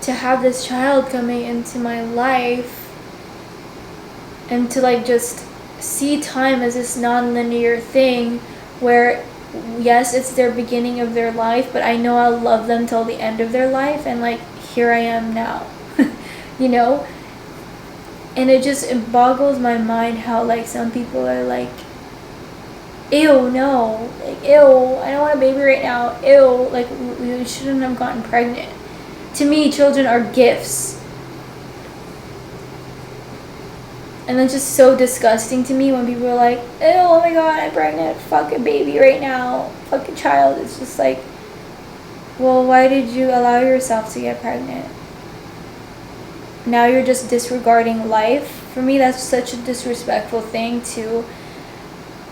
to have this child coming into my life, and to like just see time as this non-linear thing where yes, it's their beginning of their life, but I know I'll love them till the end of their life, and like here I am now. You know? And it boggles my mind how like some people are like, ew, no, like ew, I don't want a baby right now, ew, like we shouldn't have gotten pregnant. To me, children are gifts. And it's just so disgusting to me when people are like, ew, oh my god, I'm pregnant, fuck a baby right now, fuck a child. It's just like, well, why did you allow yourself to get pregnant? Now you're just disregarding life. For me, that's such a disrespectful thing to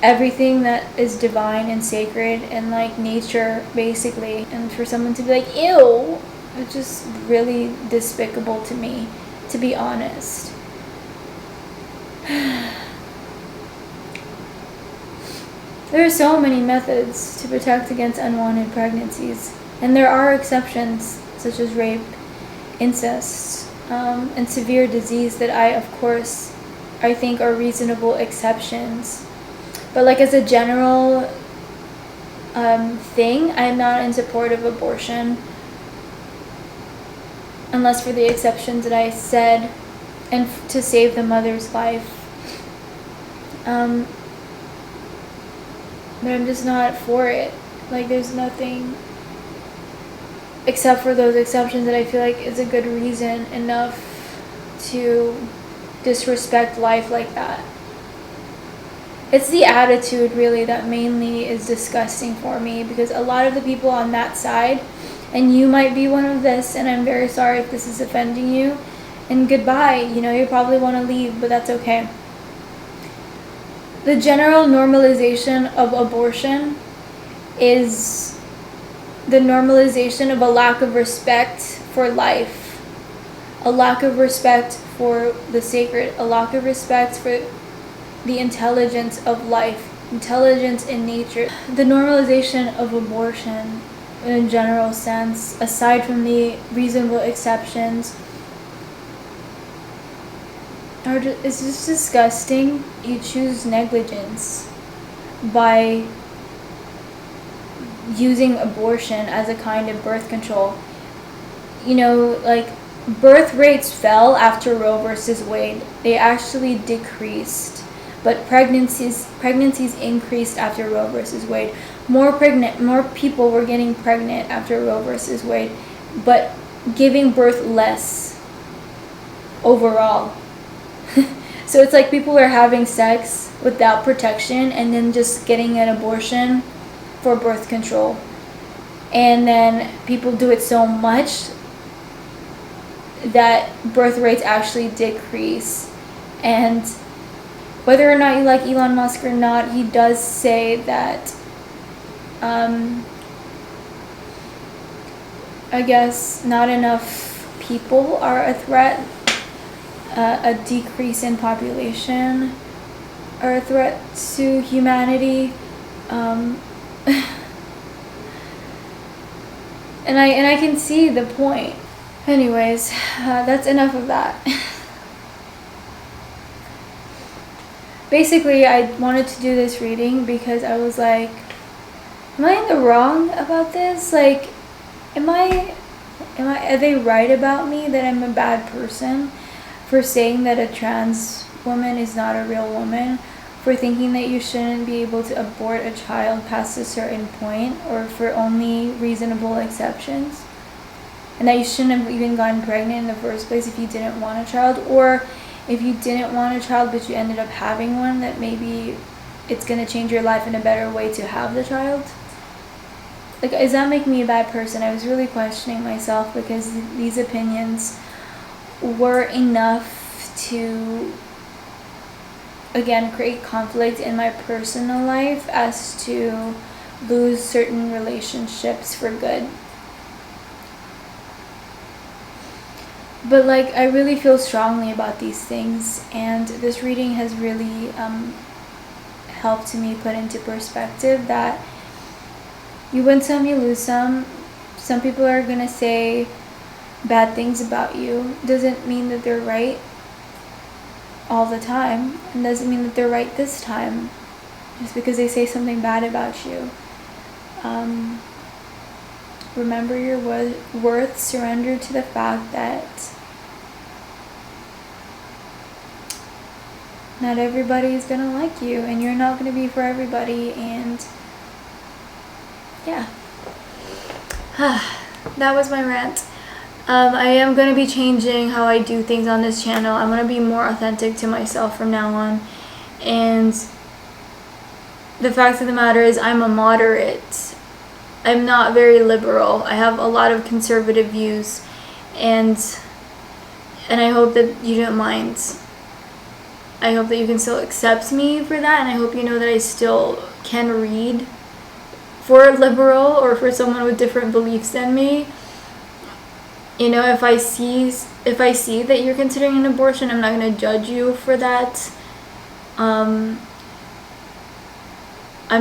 everything that is divine and sacred and like nature, basically. And for someone to be like, ew, it's just really despicable to me, to be honest. There are so many methods to protect against unwanted pregnancies, and there are exceptions such as rape, incest, and severe disease that I think are reasonable exceptions. But like as a general thing, I'm not in support of abortion unless for the exceptions that I said and to save the mother's life. But I'm just not for it. Like there's nothing except for those exceptions that I feel like is a good reason enough to disrespect life like that. It's the attitude really that mainly is disgusting for me, because a lot of the people on that side, and you might be one of this, and I'm very sorry if this is offending you, and goodbye, you know, you probably want to leave, but that's okay. The general normalization of abortion is the normalization of a lack of respect for life, a lack of respect for the sacred, a lack of respect for the intelligence of life, intelligence in nature. The normalization of abortion in a general sense, aside from the reasonable exceptions, it's just disgusting. You choose negligence by using abortion as a kind of birth control. You know, like birth rates fell after Roe versus Wade. They actually decreased, but pregnancies increased after Roe versus Wade. More people were getting pregnant after Roe versus Wade, but giving birth less overall. So it's like people are having sex without protection and then just getting an abortion for birth control. And then people do it so much that birth rates actually decrease. And whether or not you like Elon Musk or not, he does say that I guess not enough people are a threat. A decrease in population are a threat to humanity. And I can see the point. Anyways, that's enough of that. Basically, I wanted to do this reading because I was like, am I in the wrong about this? Like, are they right about me that I'm a bad person for saying that a trans woman is not a real woman, for thinking that you shouldn't be able to abort a child past a certain point, or for only reasonable exceptions, and that you shouldn't have even gotten pregnant in the first place if you didn't want a child, or if you didn't want a child but you ended up having one, that maybe it's going to change your life in a better way to have the child? Like, does that make me a bad person? I was really questioning myself, because these opinions were enough to, again, create conflict in my personal life as to lose certain relationships for good. But like, I really feel strongly about these things, and this reading has really helped me put into perspective that you win some, you lose some. Some people are gonna say bad things about you. Doesn't mean that they're right. all the time, and doesn't mean that they're right this time just because they say something bad about you. Remember your worth. Surrender to the fact that not everybody is gonna like you, and you're not gonna be for everybody. And yeah, that was my rant. I am going to be changing how I do things on this channel. I'm going to be more authentic to myself from now on. And the fact of the matter is, I'm a moderate. I'm not very liberal. I have a lot of conservative views. And I hope that you don't mind. I hope that you can still accept me for that. And I hope you know that I still can read for a liberal or for someone with different beliefs than me. You know, if I see that you're considering an abortion, I'm not going to judge you for that. I'm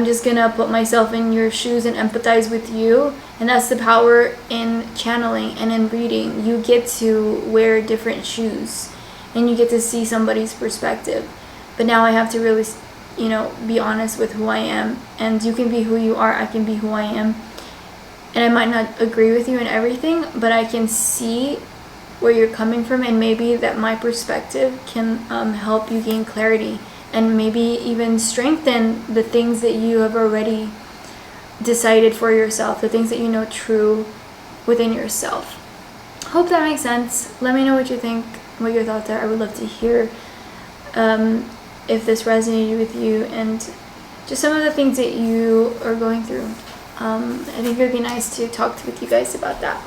just going to put myself in your shoes and empathize with you. And that's the power in channeling and in reading. You get to wear different shoes and you get to see somebody's perspective. But now I have to really, you know, be honest with who I am. And you can be who you are, I can be who I am. And I might not agree with you in everything, but I can see where you're coming from, and maybe that my perspective can help you gain clarity and maybe even strengthen the things that you have already decided for yourself, the things that you know true within yourself. Hope that makes sense. Let me know what you think, what your thoughts are. I would love to hear if this resonated with you and just some of the things that you are going through. I think it would be nice to talk with you guys about that.